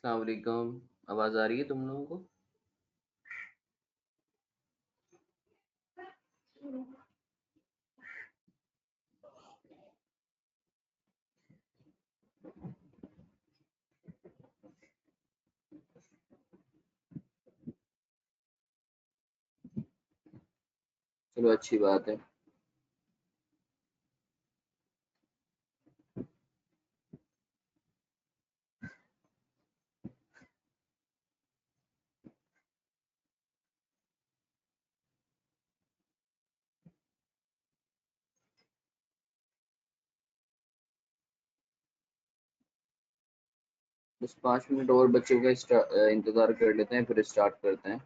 अस्सलाम वालेकुम। आवाज़ आ रही है तुम लोगों को? चलो अच्छी बात है। बस 5 मिनट और बच्चों का इंतज़ार कर लेते हैं, फिर स्टार्ट करते हैं।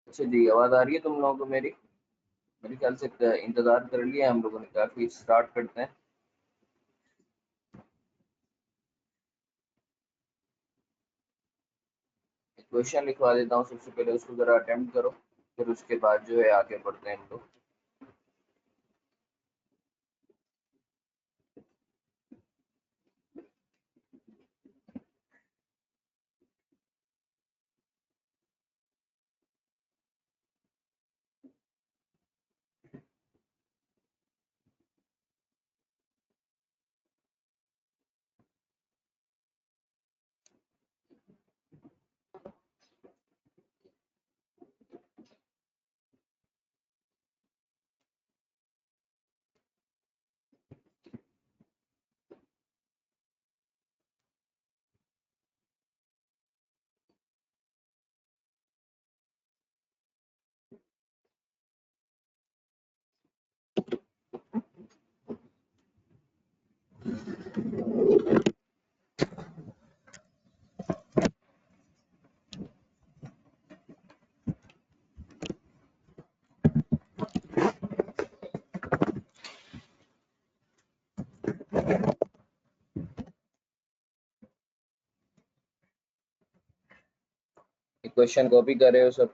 अच्छा जी, आवाज आ रही है तुम लोगों को मेरी? मेरे ख्याल से इंतजार कर लिया हम लोगों ने काफी। स्टार्ट करते हैं। क्वेश्चन लिखवा देता हूँ सबसे पहले, उसको जरा अटेम्प्ट करो, फिर उसके बाद जो है आगे बढ़ते हैं हम लोग। क्वेश्चन कॉपी कर रहे हो सब?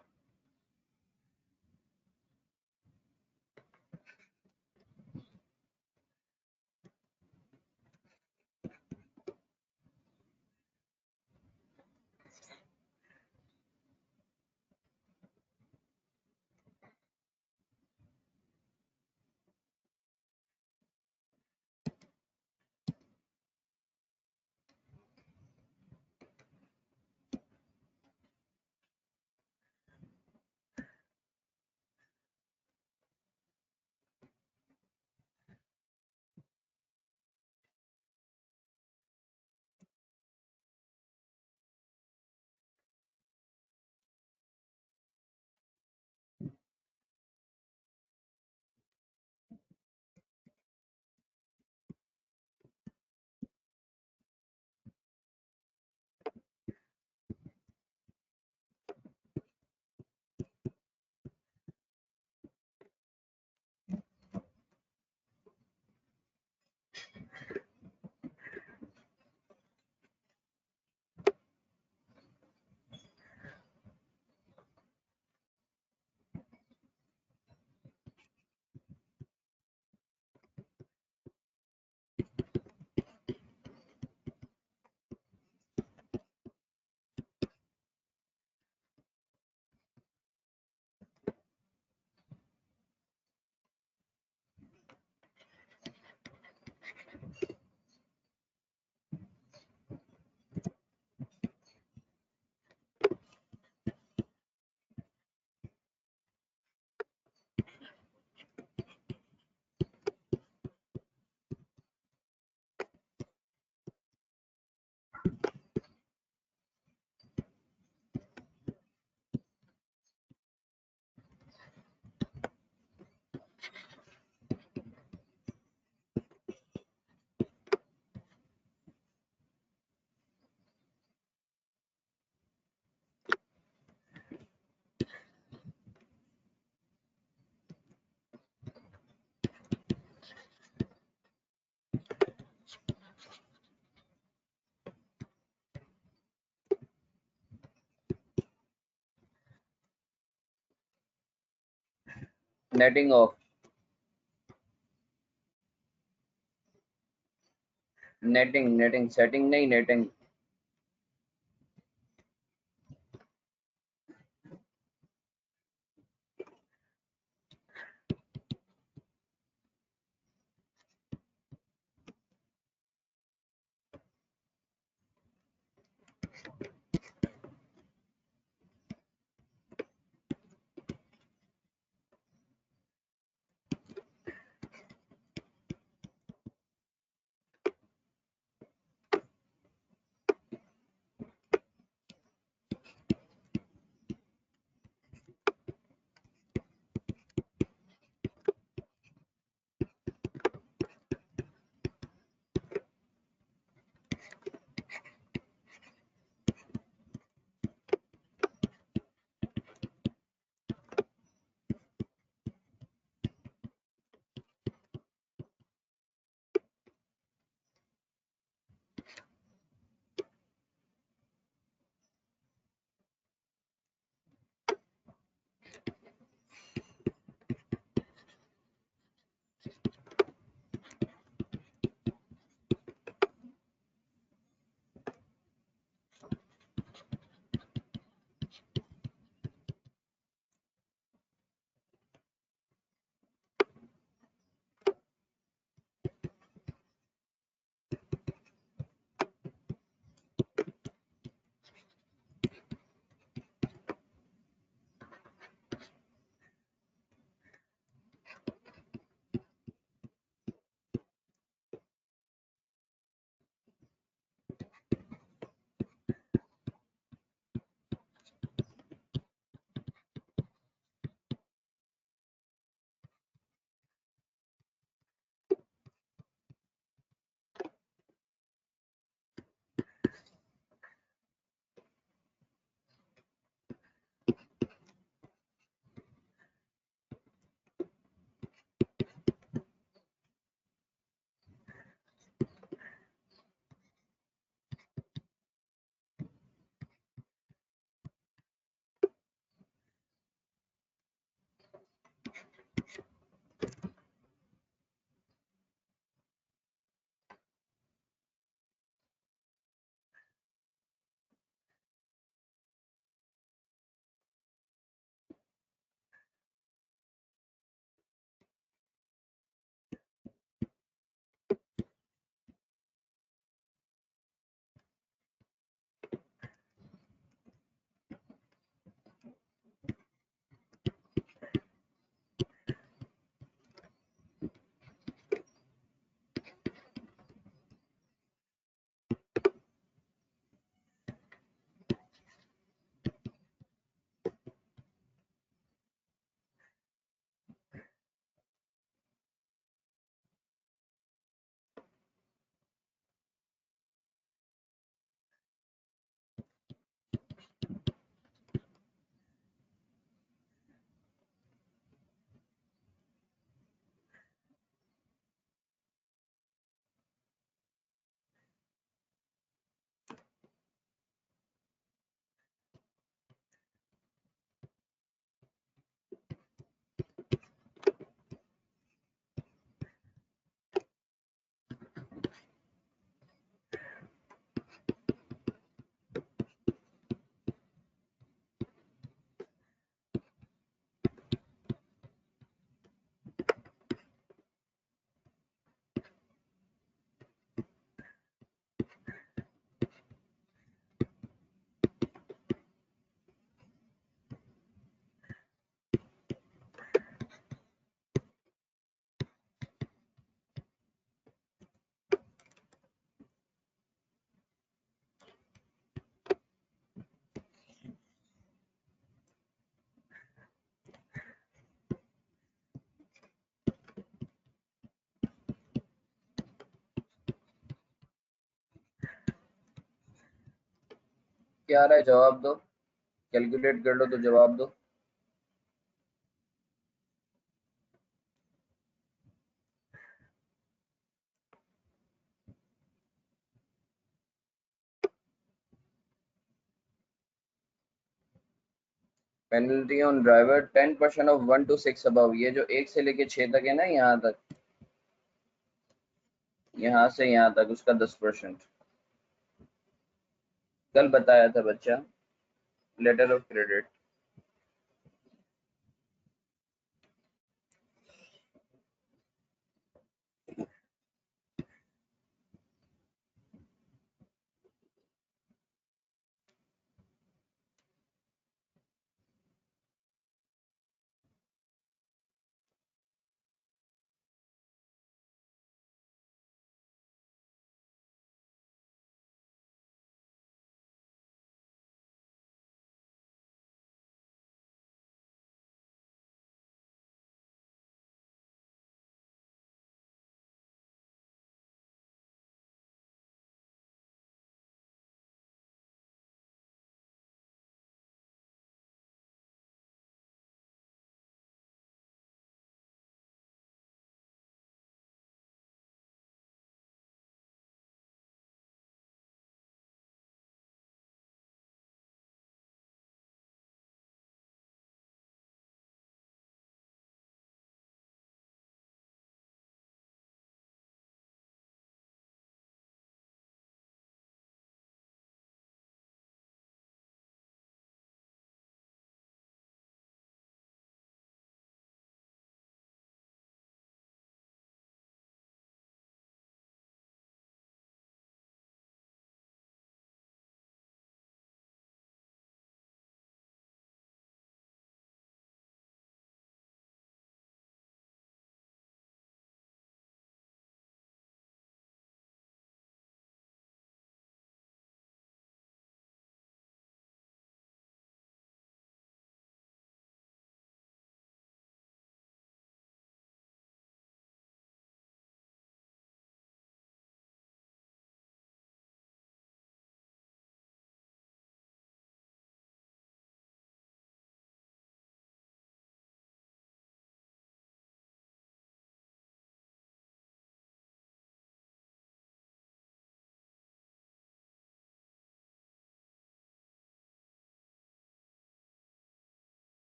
Netting of. Netting netting setting नहीं, नेटिंग। क्या आ रहा है, जवाब दो, कैलकुलेट कर लो तो जवाब दो। Penalty on driver 10% of 1 to 6 above, ये जो 1 से लेके 6 तक है ना, यहाँ तक, यहाँ से यहाँ तक उसका 10%। कल बताया था बच्चा, लेटर ऑफ क्रेडिट।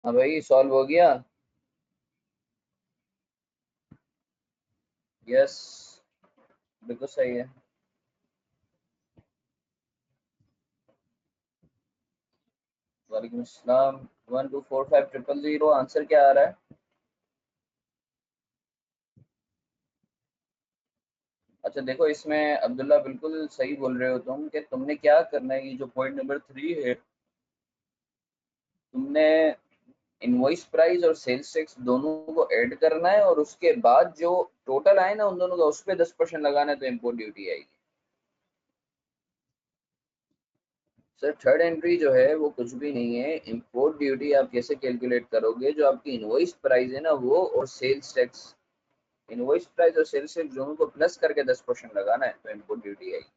हाँ भाई, सॉल्व हो गया। यस, बिल्कुल सही है। वालेकुम अस्सलाम। 1245000, आंसर क्या आ रहा है? अच्छा देखो, इसमें अब्दुल्ला बिल्कुल सही बोल रहे हो तुम, कि तुमने क्या करना है, ये जो पॉइंट नंबर 3 है, तुमने इनवॉइस प्राइस और सेल्स टैक्स दोनों को ऐड करना है, और उसके बाद जो टोटल आए ना उन दोनों का, उस पे 10% लगाना है, तो इम्पोर्ट ड्यूटी आएगी। सर थर्ड एंट्री जो है वो कुछ भी नहीं है। इम्पोर्ट ड्यूटी आप कैसे कैलकुलेट करोगे, जो आपकी इनवॉइस प्राइस है ना वो, और सेल्स टैक्स, इनवॉइस प्राइस और सेल्स टैक्स दोनों को प्लस करके 10% लगाना है, तो इम्पोर्ट ड्यूटी आएगी।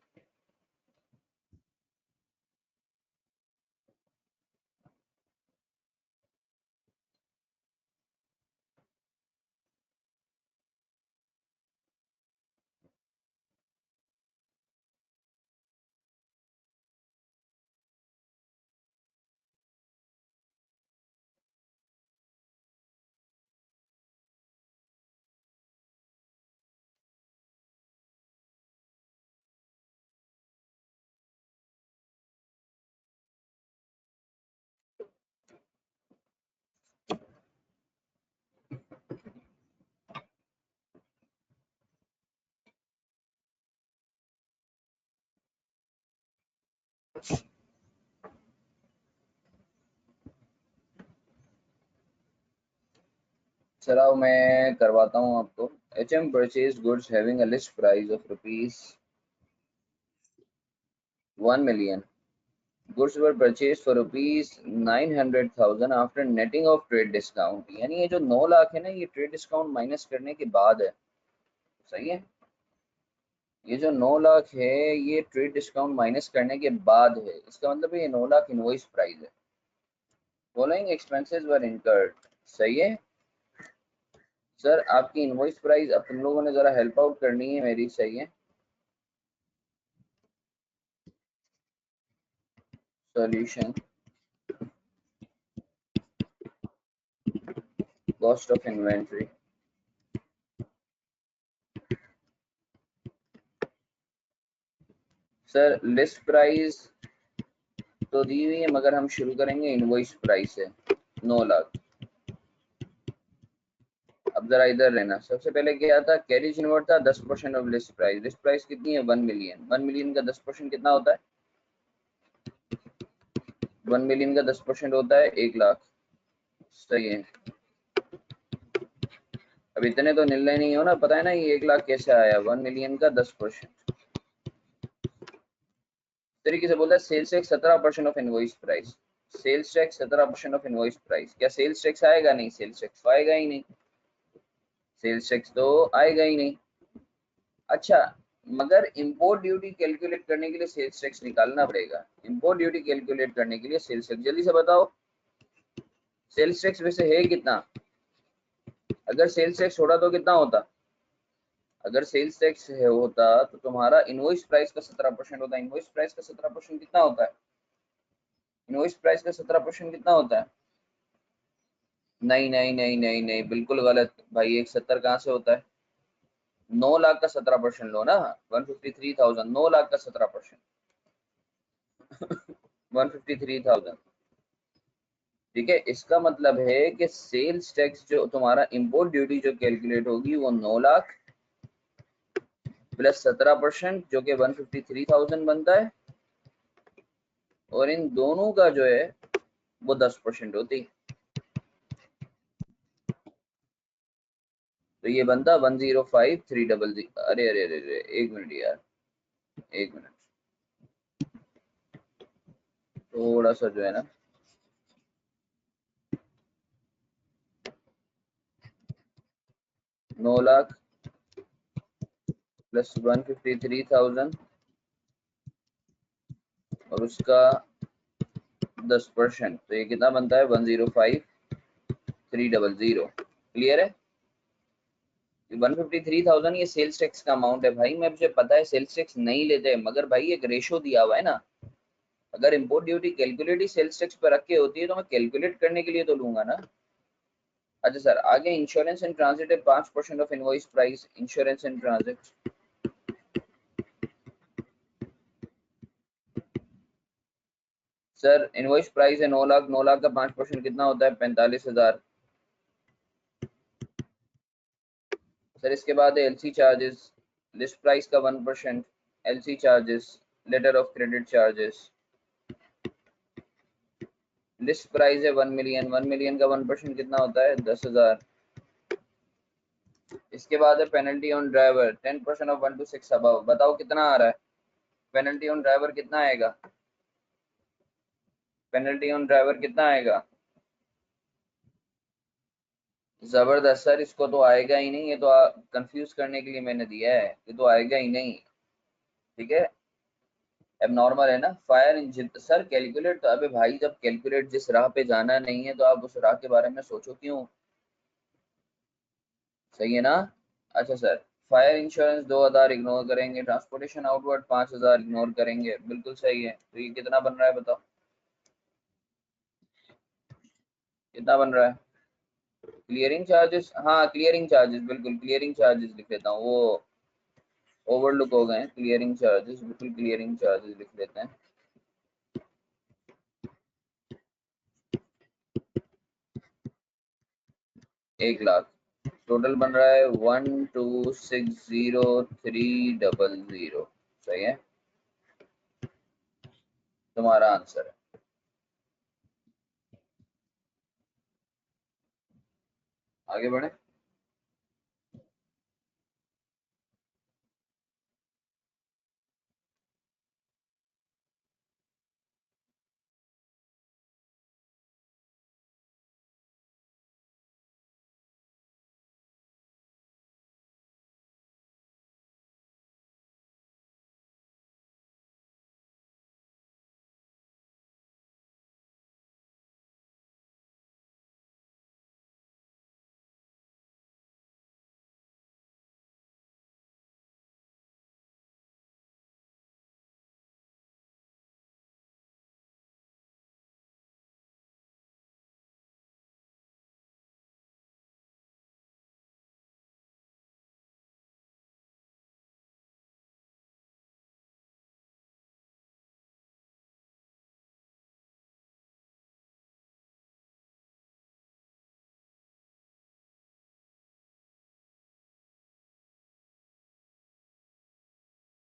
चलाओ मैं करवाता हूँ आपको। HM purchased goods having a list price of rupees 1 million. Goods were purchased for rupees 900,000 after netting of trade discount. यानी ये जो 9 लाख है ना, ये ट्रेड डिस्काउंट माइनस करने के बाद है। सही है। ये जो 9 लाख है, ये ट्रेड डिस्काउंट माइनस करने के बाद है। इसका मतलब ये 9 लाख इनवॉइस प्राइस है। फॉलोइंग एक्सपेंसेस वर इनकर्ड। सही है। सर आपकी इनवॉइस प्राइस, अब तुम लोगों ने जरा हेल्प आउट करनी है मेरी। सही है। Solution, cost of inventory. Sir list price तो दी हुई है, मगर हम शुरू करेंगे इनवॉइस प्राइस से। 9 लाख। अब जरा इधर रहना। सबसे पहले क्या था, कैरिज इनवर्ट था 10% of list price. List price कितनी है? 1 मिलियन। 1 मिलियन का 10% कितना होता है? 1 मिलियन का 10% होता है 1 लाख। सही है। अब इतने तो निर्णय नहीं हो ना, पता है ना ये 1 लाख कैसे आया? 1 मिलियन का 10%। तरीके से बोलता है, sales tax 17% of invoice price. Sales tax 17% of invoice price. क्या सेल्स टैक्स आएगा? नहीं, सेल्स टैक्स तो आएगा ही नहीं। सेल्स टैक्स तो आएगा ही नहीं। अच्छा, मगर इंपोर्ट ड्यूटी कैलकुलेट करने के लिए सेल्स टैक्स निकालना पड़ेगा। इंपोर्ट ड्यूटी कैलकुलेट करने के लिए सेल्स टैक्स, जल्दी से बताओ सेल्स टैक्स वैसे है कितना? अगर सेल्स टैक्स छोड़ा तो कितना होता? अगर सेल्स टैक्स होता तो तुम्हारा इनवॉइस प्राइस का 17% होता। इनवॉइस प्राइस का 17% कितना होता है? इनवॉइस प्राइस का 17% कितना होता है? नहीं नहीं नहीं नहीं नहीं, बिल्कुल गलत भाई। 170 कहाँ से होता है? 9 लाख का 17% लो ना। 153,000, 9 लाख का 17%। 153,000। ठीक है, इसका मतलब है कि सेल्स टैक्स जो तुम्हारा, इंपोर्ट ड्यूटी जो कैलकुलेट होगी वो 9 लाख प्लस 17%, जो कि 153,000 बनता है, और इन दोनों का जो है वो 10% होती है। तो ये बनता 105,300। अरे अरे अरे अरे, एक मिनट यार, एक मिनट। थोड़ा सा जो है ना, 9 लाख प्लस 153,000 और उसका 10%, तो ये कितना बनता है? 105,300। क्लियर है? 153,000 ये सेल्स टैक्स का अमाउंट है भाई। मैं, मुझे पता है सेल्स टैक्स नहीं लेते, मगर भाई एक रेशो दिया हुआ है ना, अगर इम्पोर्ट ड्यूटी कैलकुलेट ही सेल्स टैक्स पर रख के होती है तो मैं कैलकुलेट करने के लिए तो लूंगा ना। अच्छा सर, आगे इंश्योरेंस इन ट्रांजिट है 5% of invoice price. Insurance in transit sir, invoice price है 9 लाख, 9 लाख का 5% कितना होता है? 45,000। सर इसके बाद है एलसी चार्जेस, लिस्ट प्राइस का 1%, LC charges, letter of credit charges. List price है 1 मिलियन, 1 मिलियन का 1% कितना होता है? 10,000। इसके बाद है penalty on driver 10% of 1 to 6 above. बताओ कितना आ रहा है पेनल्टी ऑन ड्राइवर? कितना आएगा पेनल्टी ऑन ड्राइवर? कितना आएगा? जबरदस्त सर, इसको तो आएगा ही नहीं, ये तो कंफ्यूज करने के लिए मैंने दिया है, ये तो आएगा ही नहीं। ठीक है, अब नॉर्मल है ना। फायर इंजन सर कैलकुलेट तो, अबे भाई जब कैलकुलेट जिस राह पे जाना नहीं है तो आप उस राह के बारे में सोचो क्यों। सही है ना। अच्छा सर, फायर इंश्योरेंस 2,000 इग्नोर करेंगे, ट्रांसपोर्टेशन आउटवर्ड 5,000 इग्नोर करेंगे, बिल्कुल सही है। तो ये कितना बन रहा है बताओ, कितना बन रहा है? क्लियरिंग चार्जेस, हाँ क्लियरिंग चार्जेस, बिल्कुल क्लियरिंग चार्जेस लिख लेता हूँ, वो ओवरलुक हो गए हैं। क्लियरिंग चार्जेस, बिल्कुल क्लियरिंग चार्जेस लिख लेते हैं। 1 लाख टोटल बन रहा है 1260300। सही है, तुम्हारा आंसर है। आगे बढ़े।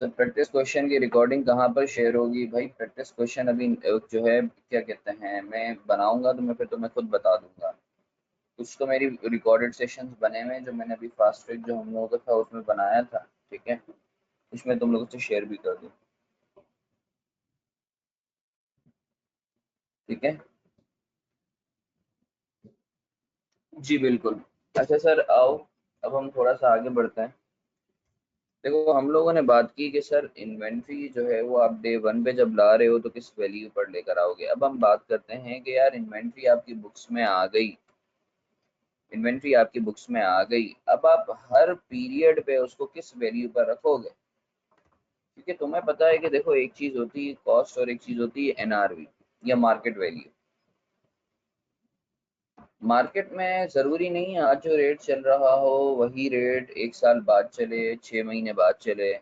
तो प्रैक्टिस क्वेश्चन की रिकॉर्डिंग कहाँ पर शेयर होगी भाई? प्रैक्टिस क्वेश्चन अभी जो है क्या कहते हैं, मैं बनाऊंगा तो मैं फिर तुम्हें खुद बता दूंगा। कुछ तो मेरी रिकॉर्डेड सेशंस बने हुए हैं जो मैंने अभी फास्ट ट्रैक जो हम लोगों का था उसमें बनाया था। ठीक है, उसमें तुम लोगों से शेयर भी कर दूँ। ठीक है जी बिल्कुल। अच्छा सर आओ, अब हम थोड़ा सा आगे बढ़ते हैं। देखो हम लोगों ने बात की कि सर इन्वेंट्री जो है वो आप डे वन पे जब ला रहे हो तो किस वैल्यू पर लेकर आओगे। अब हम बात करते हैं कि यार इन्वेंट्री आपकी बुक्स में आ गई, इन्वेंट्री आपकी बुक्स में आ गई, अब आप हर पीरियड पे उसको किस वैल्यू पर रखोगे? क्योंकि तुम्हें पता है कि देखो एक चीज होती है कॉस्ट और एक चीज होती है एनआरवी या मार्केट वैल्यू। मार्केट में जरूरी नहीं है आज जो रेट चल रहा हो वही रेट 1 साल बाद चले, 6 महीने बाद चले।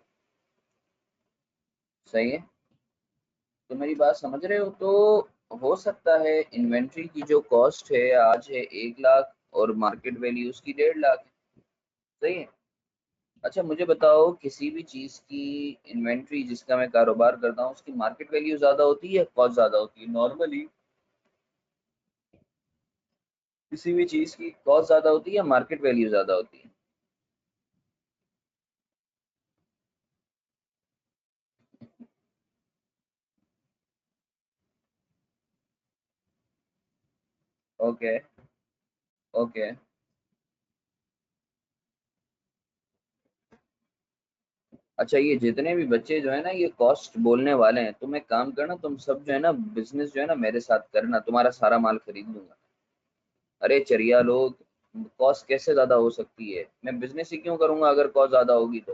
सही है, तो मेरी बात समझ रहे हो? तो हो सकता है इन्वेंट्री की जो कॉस्ट है आज है 1 लाख और मार्केट वैल्यू उसकी 1.5 लाख है। सही है। अच्छा मुझे बताओ, किसी भी चीज की इन्वेंट्री जिसका मैं कारोबार करता हूँ उसकी मार्केट वैल्यू ज्यादा होती है, कॉस्ट ज्यादा होती है? नॉर्मली किसी भी चीज की कॉस्ट ज्यादा होती है या मार्केट वैल्यू ज्यादा होती है? Okay okay. अच्छा ये जितने भी बच्चे जो है ना ये कॉस्ट बोलने वाले हैं, तुम एक काम करना, तुम सब जो है ना बिजनेस जो है ना मेरे साथ करना, तुम्हारा सारा माल खरीद लूंगा। अरे चरिया लोग, कॉस्ट कैसे ज्यादा हो सकती है? मैं बिजनेस ही क्यों करूंगा अगर कॉस्ट ज्यादा होगी तो?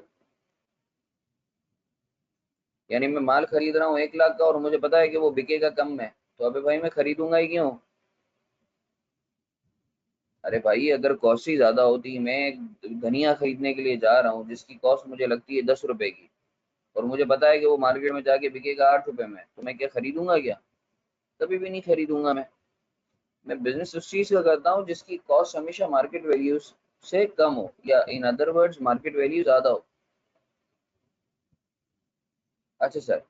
यानी मैं माल खरीद रहा हूँ 1 लाख का और मुझे पता है कि वो बिकेगा कम में, तो अबे भाई मैं खरीदूंगा ही क्यों। अरे भाई अगर कॉस्ट ही ज्यादा होती, मैं एक धनिया खरीदने के लिए जा रहा हूँ जिसकी कॉस्ट मुझे लगती है 10 रुपए की, और मुझे पता है कि वो मार्केट में जाके बिकेगा 8 रुपए में, तो मैं क्या खरीदूंगा क्या। कभी भी नहीं खरीदूंगा मैं बिजनेस उस चीज का करता हूँ जिसकी कॉस्ट हमेशा मार्केट वैल्यू से कम हो, या in other words market value ज्यादा हो। अच्छा सर,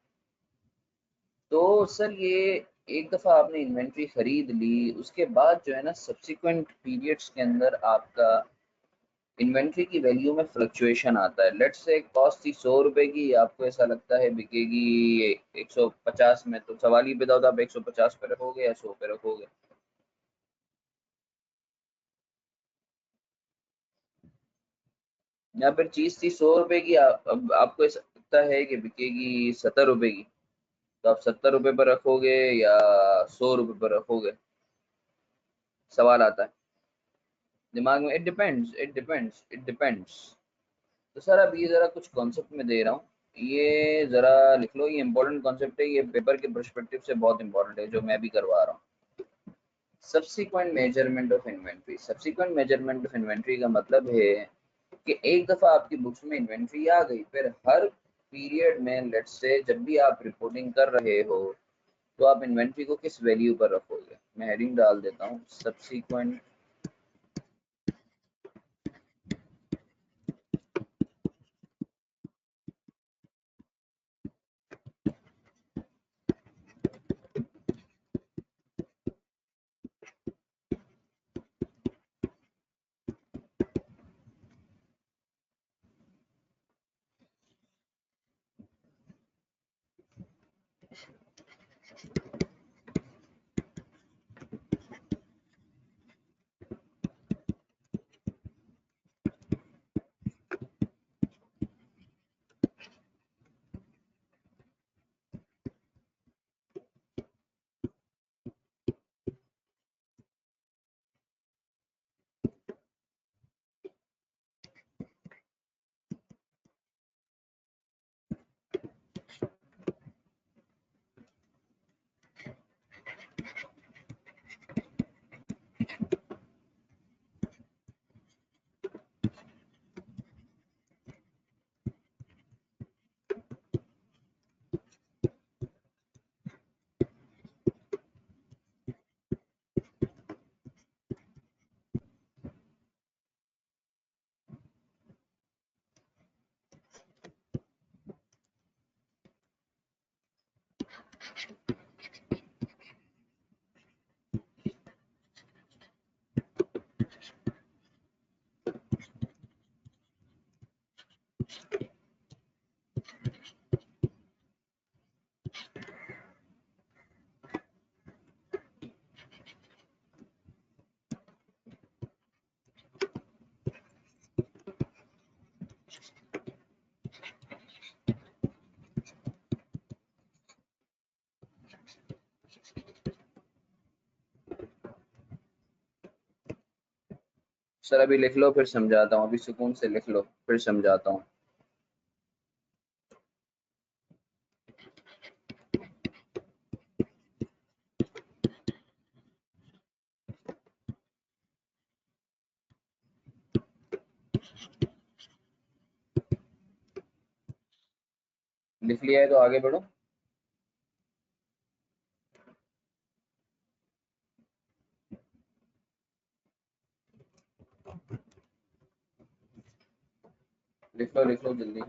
तो सर ये एक दफा आपने इन्वेंट्री खरीद ली, उसके बाद जो है ना सब्सिक्वेंट पीरियड्स के अंदर आपका इन्वेंट्री की वैल्यू में फ्लक्चुएशन आता है। लेट्स से कॉस्ट थी 100 रुपए की, आपको ऐसा लगता है बिकेगी 150 में, तो सवाल ही पैदा होता है आप 150 पे रखोगे या 100 पे रखोगे। या फिर चीज थी 100 रुपए की, अब आपको ऐसा लगता है कि बिकेगी 70 रुपए की, तो आप 70 रुपए पर रखोगे या 100 रुपए पर रखोगे, सवाल आता है दिमाग में। It depends. तो सर अब ये जरा कुछ कॉन्सेप्ट में दे रहा हूँ, ये जरा लिख लो, ये इंपॉर्टेंट कॉन्सेप्ट है, ये पेपर के पर्सपेक्टिव से बहुत इंपॉर्टेंट है जो मैं भी करवा रहा हूँ। Subsequent measurement of inventory. Subsequent measurement of inventory का मतलब है कि एक दफा आपकी बुक्स में इन्वेंट्री आ गई, फिर हर पीरियड में लेट्स से जब भी आप रिपोर्टिंग कर रहे हो, तो आप इन्वेंट्री को किस वैल्यू पर रखोगे। मैं हेडिंग डाल देता हूँ, सब्सिक्वेंट सर अभी लिख लो फिर समझाता हूँ, अभी सुकून से लिख लो फिर समझाता हूँ। लिख लिया है तो आगे बढ़ो। लिख लो जल्दी।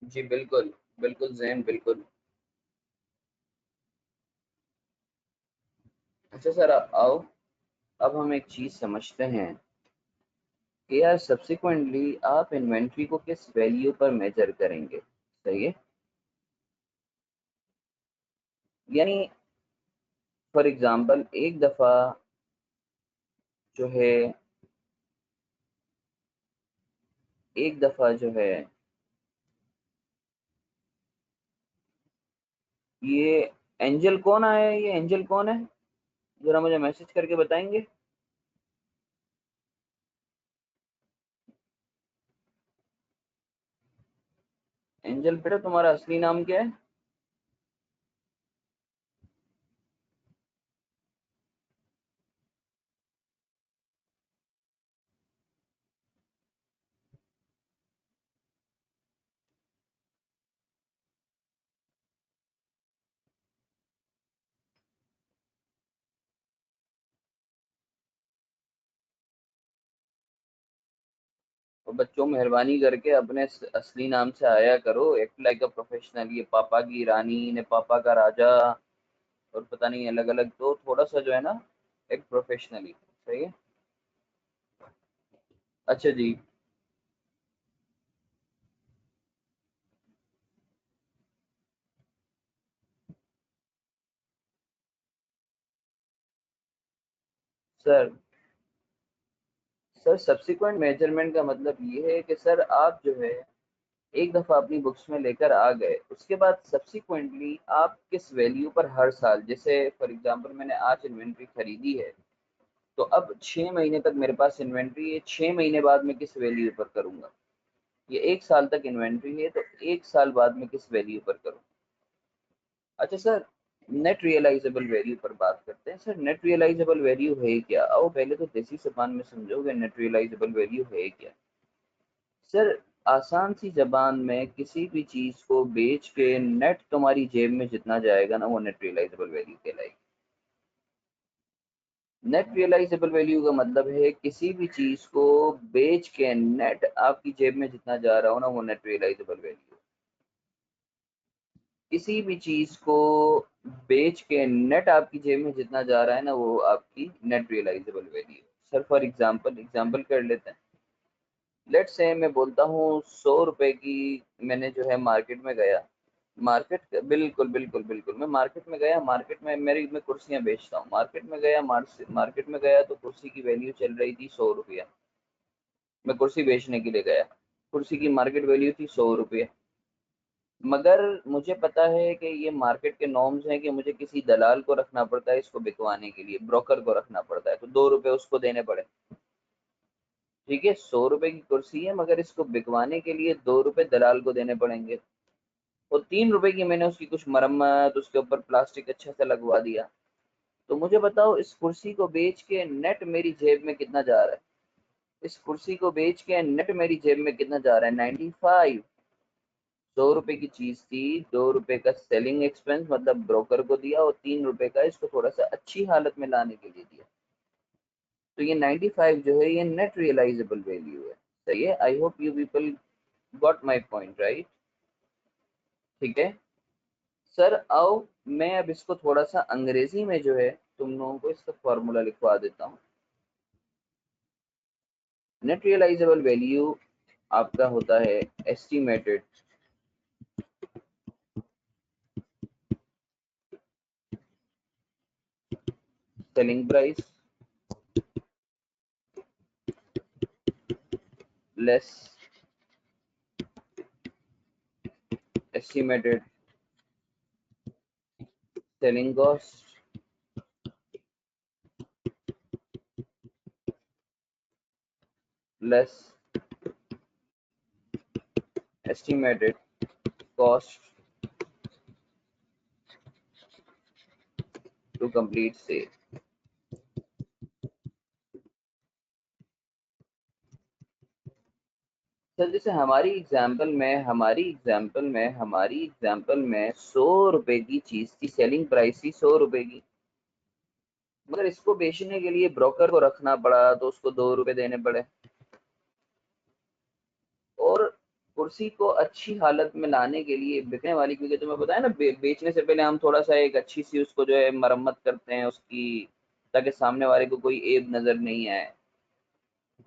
जी बिल्कुल, बिल्कुल जैन, बिल्कुल। अच्छा सर, आओ अब हम एक चीज समझते हैं कि यार सब्सिक्वेंटली आप इन्वेंट्री को किस वैल्यू पर मेजर करेंगे। सही है। यानी फॉर एग्जांपल एक दफा जो है, एक दफा जो है ये एंजल कौन आया है, ये एंजल कौन है, जरा मुझे मैसेज करके बताएंगे। एंजल बेटा तुम्हारा असली नाम क्या है। और बच्चों मेहरबानी करके अपने असली नाम से आया करो, एक्ट लाइक अ प्रोफेशनल। ये पापा की रानी ने पापा का राजा और पता नहीं अलग अलग, तो थोड़ा सा जो है ना एक प्रोफेशनली। सही है। अच्छा जी। सर सर सब्सिक्वेंट मेजरमेंट का मतलब ये है कि सर आप जो है एक दफा अपनी बुक्स में लेकर आ गए, उसके बाद सब्सिक्वेंटली आप किस वैल्यू पर हर साल, जैसे फॉर एग्जांपल मैंने आज इन्वेंट्री खरीदी है, तो अब 6 महीने तक मेरे पास इन्वेंट्री है, 6 महीने बाद मैं किस वैल्यू पर करूंगा। ये 1 साल तक इन्वेंट्री है, तो 1 साल बाद में किस वैल्यू पर करूँ। अच्छा सर, नेट रियलाइजेबल वैल्यू पर बात करते हैं। सर नेट रियलाइजेबल वैल्यू है क्या, आओ पहले तो देसी जबान में समझोगे नेट रियलाइजेबल वैल्यू है क्या। सर आसान सी जबान में किसी भी चीज को बेच के नेट तुम्हारी जेब में जितना जाएगा ना, वो नेट रियलाइजेबल वैल्यू कहलाएगी। नेट रियलाइजेबल वैल्यू का मतलब है किसी भी चीज को बेच के नेट आपकी जेब में जितना जा रहा हो ना, वो नेट रियलाइजेबल वैल्यू। किसी भी चीज को बेच के नेट आपकी जेब में जितना जा रहा है ना, वो आपकी net realisable value. Sir for example example कर लेते हैं। लेट से मैं बोलता हूँ 100 रुपए की, मैंने जो है मार्केट में गया, मार्केट बिल्कुल बिल्कुल बिल्कुल, मैं मार्केट में गया, मार्केट में मेरी मैं कुर्सियां बेचता हूँ, मार्केट में गया, मार्केट में गया तो कुर्सी की वैल्यू चल रही थी 100 रुपया। मैं कुर्सी बेचने के लिए गया, कुर्सी की मार्केट वैल्यू थी 100 रुपये। मगर मुझे पता है कि ये मार्केट के नॉर्म्स हैं कि मुझे किसी दलाल को रखना पड़ता है इसको बिकवाने के लिए, ब्रोकर को रखना पड़ता है, तो 2 रुपए उसको देने पड़े। ठीक है, 100 रुपए की कुर्सी है मगर इसको बिकवाने के लिए 2 रुपए दलाल को देने पड़ेंगे। और 3 रुपए की मैंने उसकी कुछ मरम्मत, उसके ऊपर प्लास्टिक अच्छा सा लगवा दिया। तो मुझे बताओ इस कुर्सी को बेच के नेट मेरी जेब में कितना जा रहा है। इस कुर्सी को बेच के नेट मेरी जेब में कितना जा रहा है, 95। 100 रुपए की चीज थी, 2 रुपए का सेलिंग एक्सपेंस मतलब ब्रोकर को दिया, और 3 रुपए का इसको थोड़ा सा अच्छी हालत में लाने के लिए दिया। तो ये 95 जो है ये नेट रियलाइजेबल वैल्यू है। सही है। I hope you people got my point, right. ठीक है। सर आओ मैं अब इसको थोड़ा सा अंग्रेजी में जो है तुम लोगों को इसका फॉर्मूला लिखवा देता हूँ। नेट रियलाइजेबल वैल्यू आपका होता है estimated selling price less estimated selling cost less estimated cost to complete sale। Sir जैसे हमारी एग्जाम्पल में 100 रुपए की चीज की सेलिंग प्राइस थी 100 रुपए की, मगर इसको बेचने के लिए ब्रोकर को रखना पड़ा तो उसको 2 रुपए देने पड़े। और कुर्सी को अच्छी हालत में लाने के लिए बिकने वाली, क्योंकि तुम्हें पता है ना बेचने से पहले हम थोड़ा सा एक अच्छी सी उसको जो है मरम्मत करते हैं उसकी, ताकि सामने वाले को कोई ऐब नजर नहीं आए।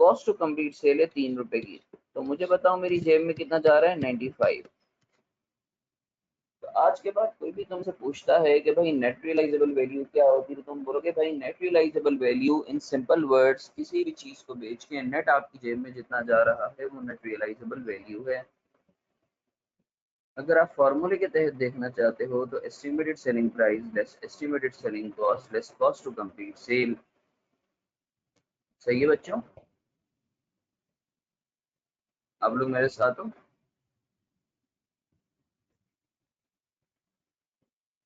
कॉस्ट टू कंप्लीट सेल है 3 रुपए की, तो मुझे बताओ मेरी जेब में कितना जा रहा है, 95। तो आज के बाद कोई भी तुमसे पूछता है कि भाई नेट रियलाइजेबल वैल्यू क्या होती है, तो तुम बोलोगे भाई net realisable value in simple words, किसी भी चीज को बेच के नेट आपकी जेब में जितना जा रहा है वो नेट रियलाइजेबल वैल्यू है। अगर आप फॉर्मूले के तहत देखना चाहते हो तो estimated selling price less estimated selling cost less cost to complete sale. सही है बच्चों, आप लोग मेरे साथ हो?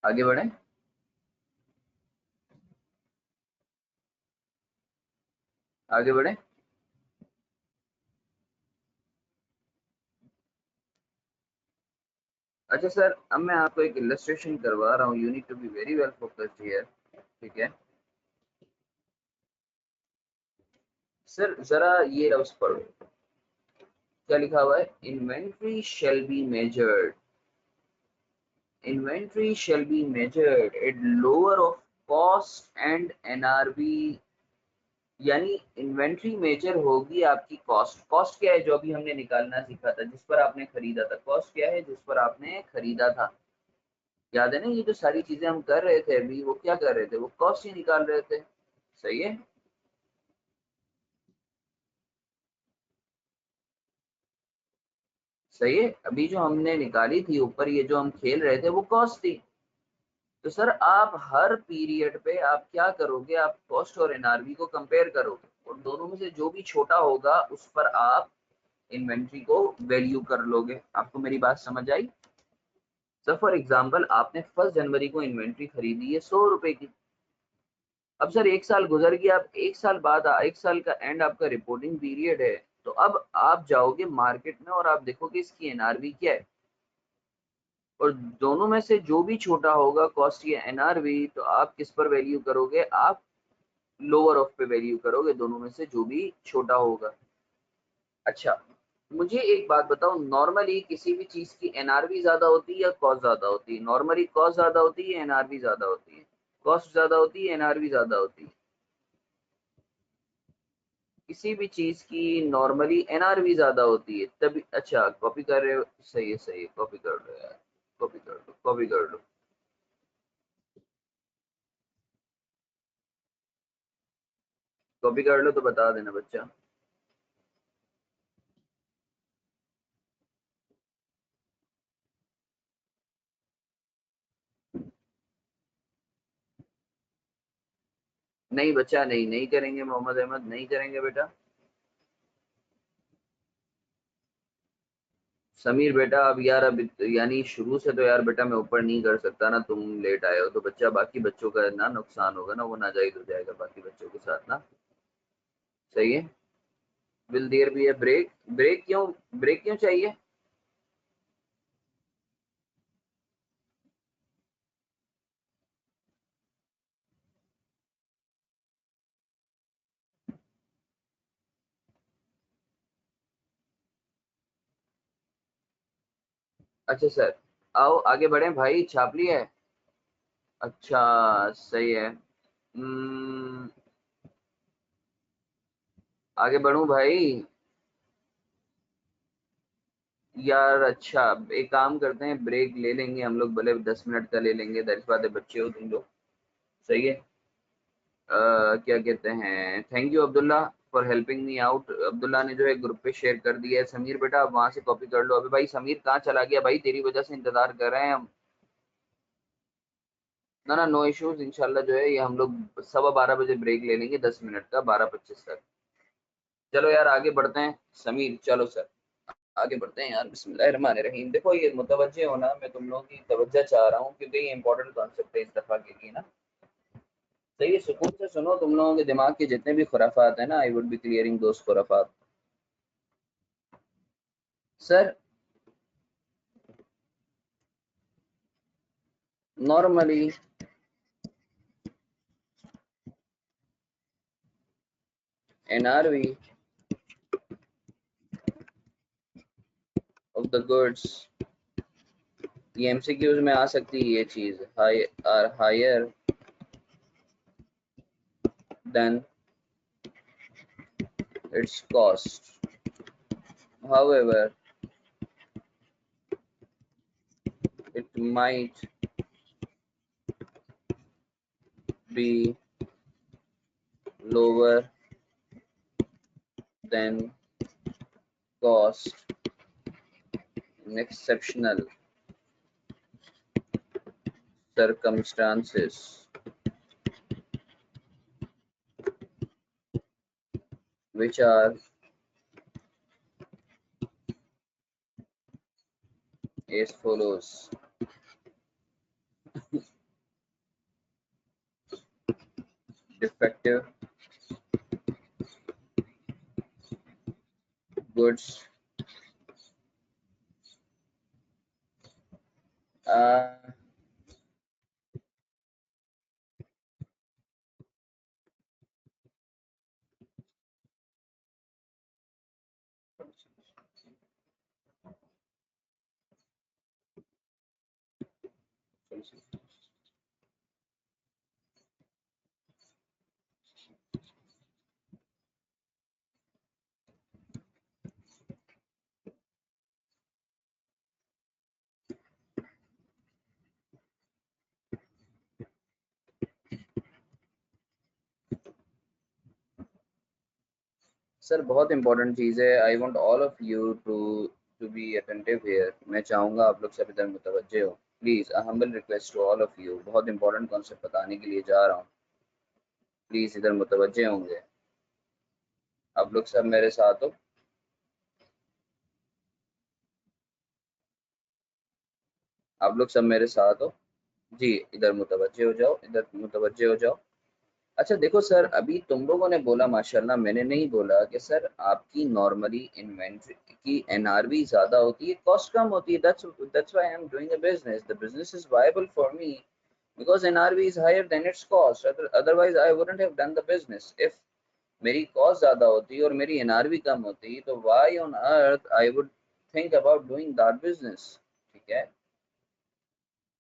आगे बढ़े। आगे बढ़े। अच्छा सर, अब मैं आपको एक इलस्ट्रेशन करवा रहा हूँ, you need to be very well focused here. ठीक है सर, जरा ये लफ्ज पढ़ो, क्या लिखा हुआ है, inventory shall be measured, inventory shall be measured at lower of cost and NRV। यानी इन्वेंट्री मेजर होगी आपकी कॉस्ट। कॉस्ट क्या है, जो अभी हमने निकालना सीखा था, जिस पर आपने खरीदा था। कॉस्ट क्या है, जिस पर आपने खरीदा था। याद है ना, ये जो सारी चीजें हम कर रहे थे अभी, वो क्या कर रहे थे, वो कॉस्ट ही निकाल रहे थे। सही है। सही है, अभी जो हमने निकाली थी ऊपर, ये जो हम खेल रहे थे वो कॉस्ट थी। तो सर आप हर पीरियड पे आप क्या करोगे, आप कॉस्ट और एनआरवी को कंपेयर करोगे, और दोनों में से जो भी छोटा होगा उस पर आप इन्वेंट्री को वैल्यू कर लोगे। आपको मेरी बात समझ आई? सर फॉर एग्जांपल आपने 1 जनवरी को इन्वेंट्री खरीदी है 100 रुपए की। अब सर एक साल गुजर गया, अब एक साल बाद, एक साल का एंड आपका रिपोर्टिंग पीरियड है, तो अब आप जाओगे मार्केट में और आप देखोगे इसकी एनआरवी क्या है, और दोनों में से जो भी छोटा होगा कॉस्ट या एनआरवी, तो आप किस पर वैल्यू करोगे, आप लोअर ऑफ पे वैल्यू करोगे, दोनों में से जो भी छोटा होगा। अच्छा, मुझे एक बात बताओ, नॉर्मली किसी भी चीज की एनआरवी ज्यादा होती है या कॉस्ट ज्यादा होती है? नॉर्मली कॉस्ट ज्यादा होती है, एनआरवी ज्यादा होती है? कॉस्ट ज्यादा होती है, एनआरवी ज्यादा होती है? किसी भी चीज की नॉर्मली एनआरवी ज्यादा होती है तभी। अच्छा कॉपी कर रहे हो, सही है सही है, कॉपी कर लो यार, कॉपी कर लो, कॉपी कर लो। कॉपी कर लो तो बता देना बच्चा। नहीं बच्चा, नहीं नहीं करेंगे मोहम्मद अहमद, नहीं करेंगे बेटा। समीर बेटा, अब यार अब यानी शुरू से तो यार बेटा मैं ऊपर नहीं कर सकता ना, तुम लेट आए हो तो बच्चा बाकी बच्चों का ना नुकसान होगा ना, वो नाजायज हो जाएगा बाकी बच्चों के साथ ना। सही है। Will there be a break? Break क्यों, ब्रेक क्यों चाहिए? अच्छा सर, आओ आगे बढ़े भाई, छाप लिया है? अच्छा सही है। आगे बढ़ूं भाई? यार अच्छा, एक काम करते हैं, ब्रेक ले लेंगे हम लोग, भले 10 मिनट का ले लेंगे, दैट्स बात है, बच्चे हो तुम लोग। सही है। क्या कहते हैं, thank you Abdullah for helping me out. Abdullah ने जो है ग्रुप पे शेयर कर दिया है। समीर बेटा आप वहां से कॉपी कर लो। अभी भाई समीर कहाँ चला गया भाई, तेरी वजह से इंतजार कर रहे हैं हम। ना ना, नो इश्यूज, इंशाल्लाह जो है ये हम लोग 12:15 बजे ब्रेक ले लेंगे, 10 मिनट का, 12:25 तक। चलो यार आगे बढ़ते हैं। समीर चलो सर, आगे बढ़ते हैं यार, बिस्मिल्लाहिर्रहमानिर्रहीम। देखो ये मुतवज्जे होना, मैं तुम लोगों की तवज्जो चाह रहा हूँ, क्योंकि ये इंपॉर्टेंट कॉन्सेप्ट है इस दफा के लिए ना। सही है, सुकून से सुनो, तुम लोगों के दिमाग के जितने भी खुराफात है ना, I would be clearing those खुराफात। Sir normally NRV of the goods, ये MCQs में आ सकती है ये चीज, are higher than its cost. However, it might be lower than cost in exceptional circumstances, which are as follows. Defective goods, sir बहुत important चीज़ है. I want all of you to be attentive here. मैं चाहूँगा आप लोग सब इधर मुतवज्जे हो. Please a humble request to all of you. बहुत इंपॉर्टेंट कॉन्सेप्ट बताने के लिए जा रहा हूँ. प्लीज़ इधर मुतवज्जे होंगे. आप लोग सब मेरे साथ हो. आप लोग सब मेरे साथ हो जी. इधर मुतवज्जे हो जाओ. इधर मुतवज्जे हो जाओ. अच्छा देखो सर, अभी तुम लोगों ने बोला माशाल्लाह, मैंने नहीं बोला कि सर आपकी नॉर्मली इन्वेंट्री की एनआरवी ज्यादा होती है, कॉस्ट कम होती है. That's why I am doing a business. The business is viable for me because NRV is higher than its cost. Otherwise I wouldn't have done the business. If मेरी cost ज्यादा होती और मेरी एनआरवी कम होती तो why on earth I would think about doing that business. ठीक है.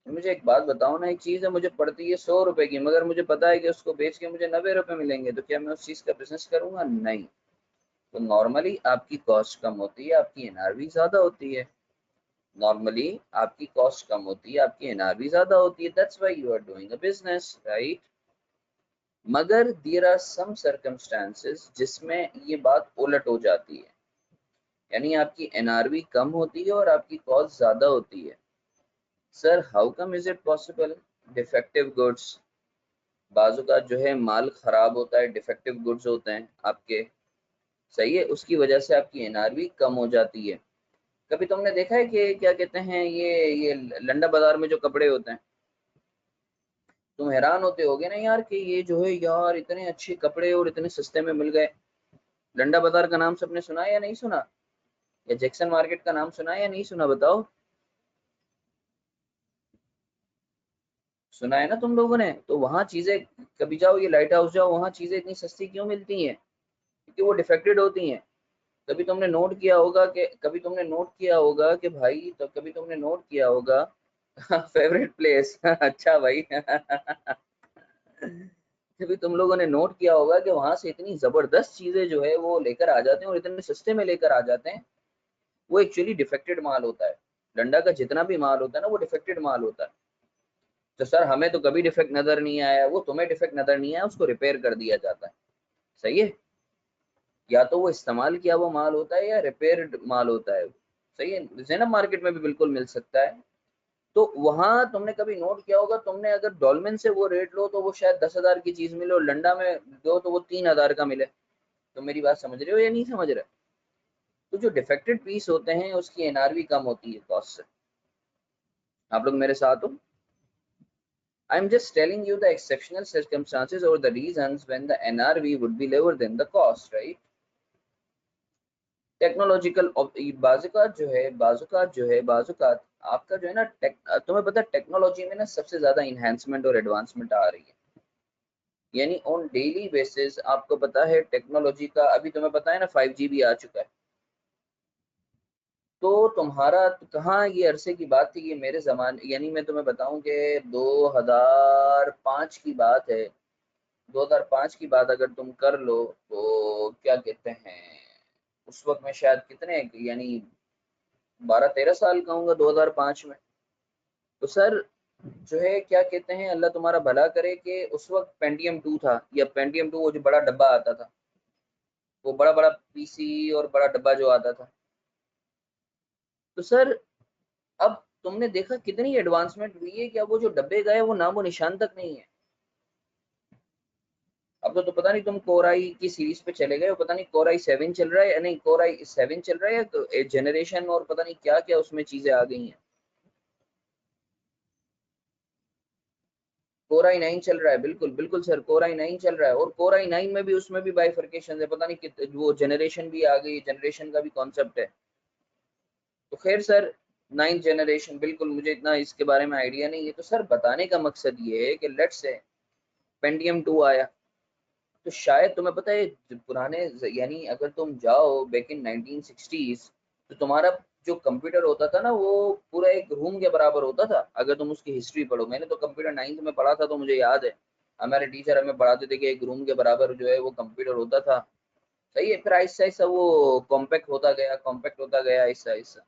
मुझे एक बात बताओ ना, एक चीज है मुझे पड़ती है 100 रुपए की, मगर मुझे पता है कि उसको बेच के मुझे 90 रुपए मिलेंगे, तो क्या मैं उस चीज का बिजनेस करूंगा? नहीं. तो नॉर्मली आपकी कॉस्ट कम होती है, आपकी एनआरवी ज्यादा होती है. नॉर्मली आपकी कॉस्ट कम होती है, आपकी एनआरवी ज्यादा होती है. That's why you are doing a business, right. मगर देयर आर सम सर्कमस्टेंसेस जिसमें ये बात उलट हो जाती है, यानी आपकी एनआरवी कम होती है और आपकी कॉस्ट ज्यादा होती है. Sir how come is it possible? Defective goods, बाजू का जो है माल खराब होता है, डिफेक्टिव गुड्स होते हैं आपके, सही है, उसकी वजह से आपकी एनआरवी कम हो जाती है. कभी तुमने देखा है कि क्या कहते हैं ये लंडा बाजार में जो कपड़े होते हैं, तुम हैरान होते होगे ना यार कि ये जो है यार इतने अच्छे कपड़े और इतने सस्ते में मिल गए. लंडा बाजार का नाम सबने सुना है या नहीं सुना? या जैक्सन मार्केट का नाम सुना है या नहीं सुना? बताओ. सुना है ना तुम लोगों ने? तो वहां चीजें, कभी जाओ ये लाइट हाउस जाओ, वहां चीजें इतनी सस्ती क्यों मिलती हैं? क्योंकि वो डिफेक्टेड होती हैं. कभी तुमने नोट किया होगा कि भाई, तो कभी तुमने नोट किया होगा फेवरेट प्लेस अच्छा भाई कभी तुम लोगों ने नोट किया होगा कि वहां से इतनी जबरदस्त चीजें जो है वो लेकर आ जाते हैं और इतने सस्ते में लेकर आ जाते हैं. वो एक्चुअली डिफेक्टेड माल होता है. डंडा का जितना भी माल होता है ना, वो डिफेक्टेड माल होता है. तो सर हमें तो कभी डिफेक्ट नजर नहीं आया, वो तुम्हें डिफेक्ट नजर नहीं आया, उसको रिपेयर कर दिया जाता है. सही है. या तो वो इस्तेमाल किया वो माल होता है या रिपेयर्ड माल होता है. सही है. जैनब मार्केट में भी बिल्कुल मिल सकता है. तो वहां तुमने कभी नोट किया होगा, तुमने अगर डॉलमेन से वो रेट लो तो वो शायद 10,000 की चीज मिले और लंडा में दो तो वो 3,000 का मिले. तो मेरी बात समझ रहे हो या नहीं समझ रहे? तो जो डिफेक्टेड पीस होते हैं उसकी एनआरवी कम होती है कॉस्ट से. आप लोग मेरे साथ हो? I'm just telling you the exceptional circumstances or the reasons when the NRV would be lower than the cost, right? Technological बाजुकात आपका जो है ना, तुम्हें पता है टेक्नोलॉजी में ना सबसे ज्यादा इन्हांसमेंट और एडवांसमेंट आ रही है. यानी ऑन डेली बेसिस आपको पता है टेक्नोलॉजी का, अभी तुम्हें पता है ना 5G भी आ चुका है. तो तुम्हारा कहाँ ये अरसे की बात थी, ये मेरे जमाने, यानी मैं तुम्हें बताऊं कि 2005 की बात है। 2005 की बात अगर तुम कर लो तो क्या कहते हैं, उस वक्त मैं शायद कितने, यानी 12-13 साल का हूँगा 2005 में। तो सर जो है क्या कहते हैं, अल्लाह तुम्हारा भला करे कि उस वक्त पेंटियम 2 था, या पेंटियम 2 वो जो बड़ा डब्बा आता था, वो बड़ा बड़ा पीसी और बड़ा डब्बा जो आता था। तो सर अब तुमने देखा कितनी एडवांसमेंट हुई है कि अब वो जो डब्बे गए वो नामो निशान तक नहीं है। अब तो पता नहीं तुम कोराई की सीरीज पे चले गए हो, पता नहीं कोराई 7 चल रहा है या नहीं, कोराई 7 चल रहा है तो जनरेशन और पता नहीं क्या क्या उसमें चीजें आ गई हैं। कोराई 9 चल रहा है, बिल्कुल बिल्कुल सर, कोराई 9 चल रहा है, और कोराई 9 में भी उसमें भी बाइफरकेशन है, पता नहीं वो जनरेशन भी आ गई, जनरेशन का भी कॉन्सेप्ट है। तो खैर सर, 9th जनरेशन, बिल्कुल मुझे इतना इसके बारे में आइडिया नहीं है। तो सर बताने का मकसद ये है कि लेट्स से पेंटियम 2 आया, तो शायद तुम्हें पता है जो पुराने, यानी अगर तुम जाओ बैक इन 1960s, तो तुम्हारा जो कंप्यूटर होता था ना वो पूरा एक रूम के बराबर होता था। अगर तुम उसकी हिस्ट्री पढ़ो, मैंने तो कंप्यूटर 9th में पढ़ा था तो मुझे याद है, हमारे टीचर हमें पढ़ाते थे कि एक रूम के बराबर जो है वो कंप्यूटर होता था। सही है, फिर ऐसा ऐसा वो कॉम्पैक्ट होता गया, कॉम्पैक्ट होता गया ऐसा ऐसा।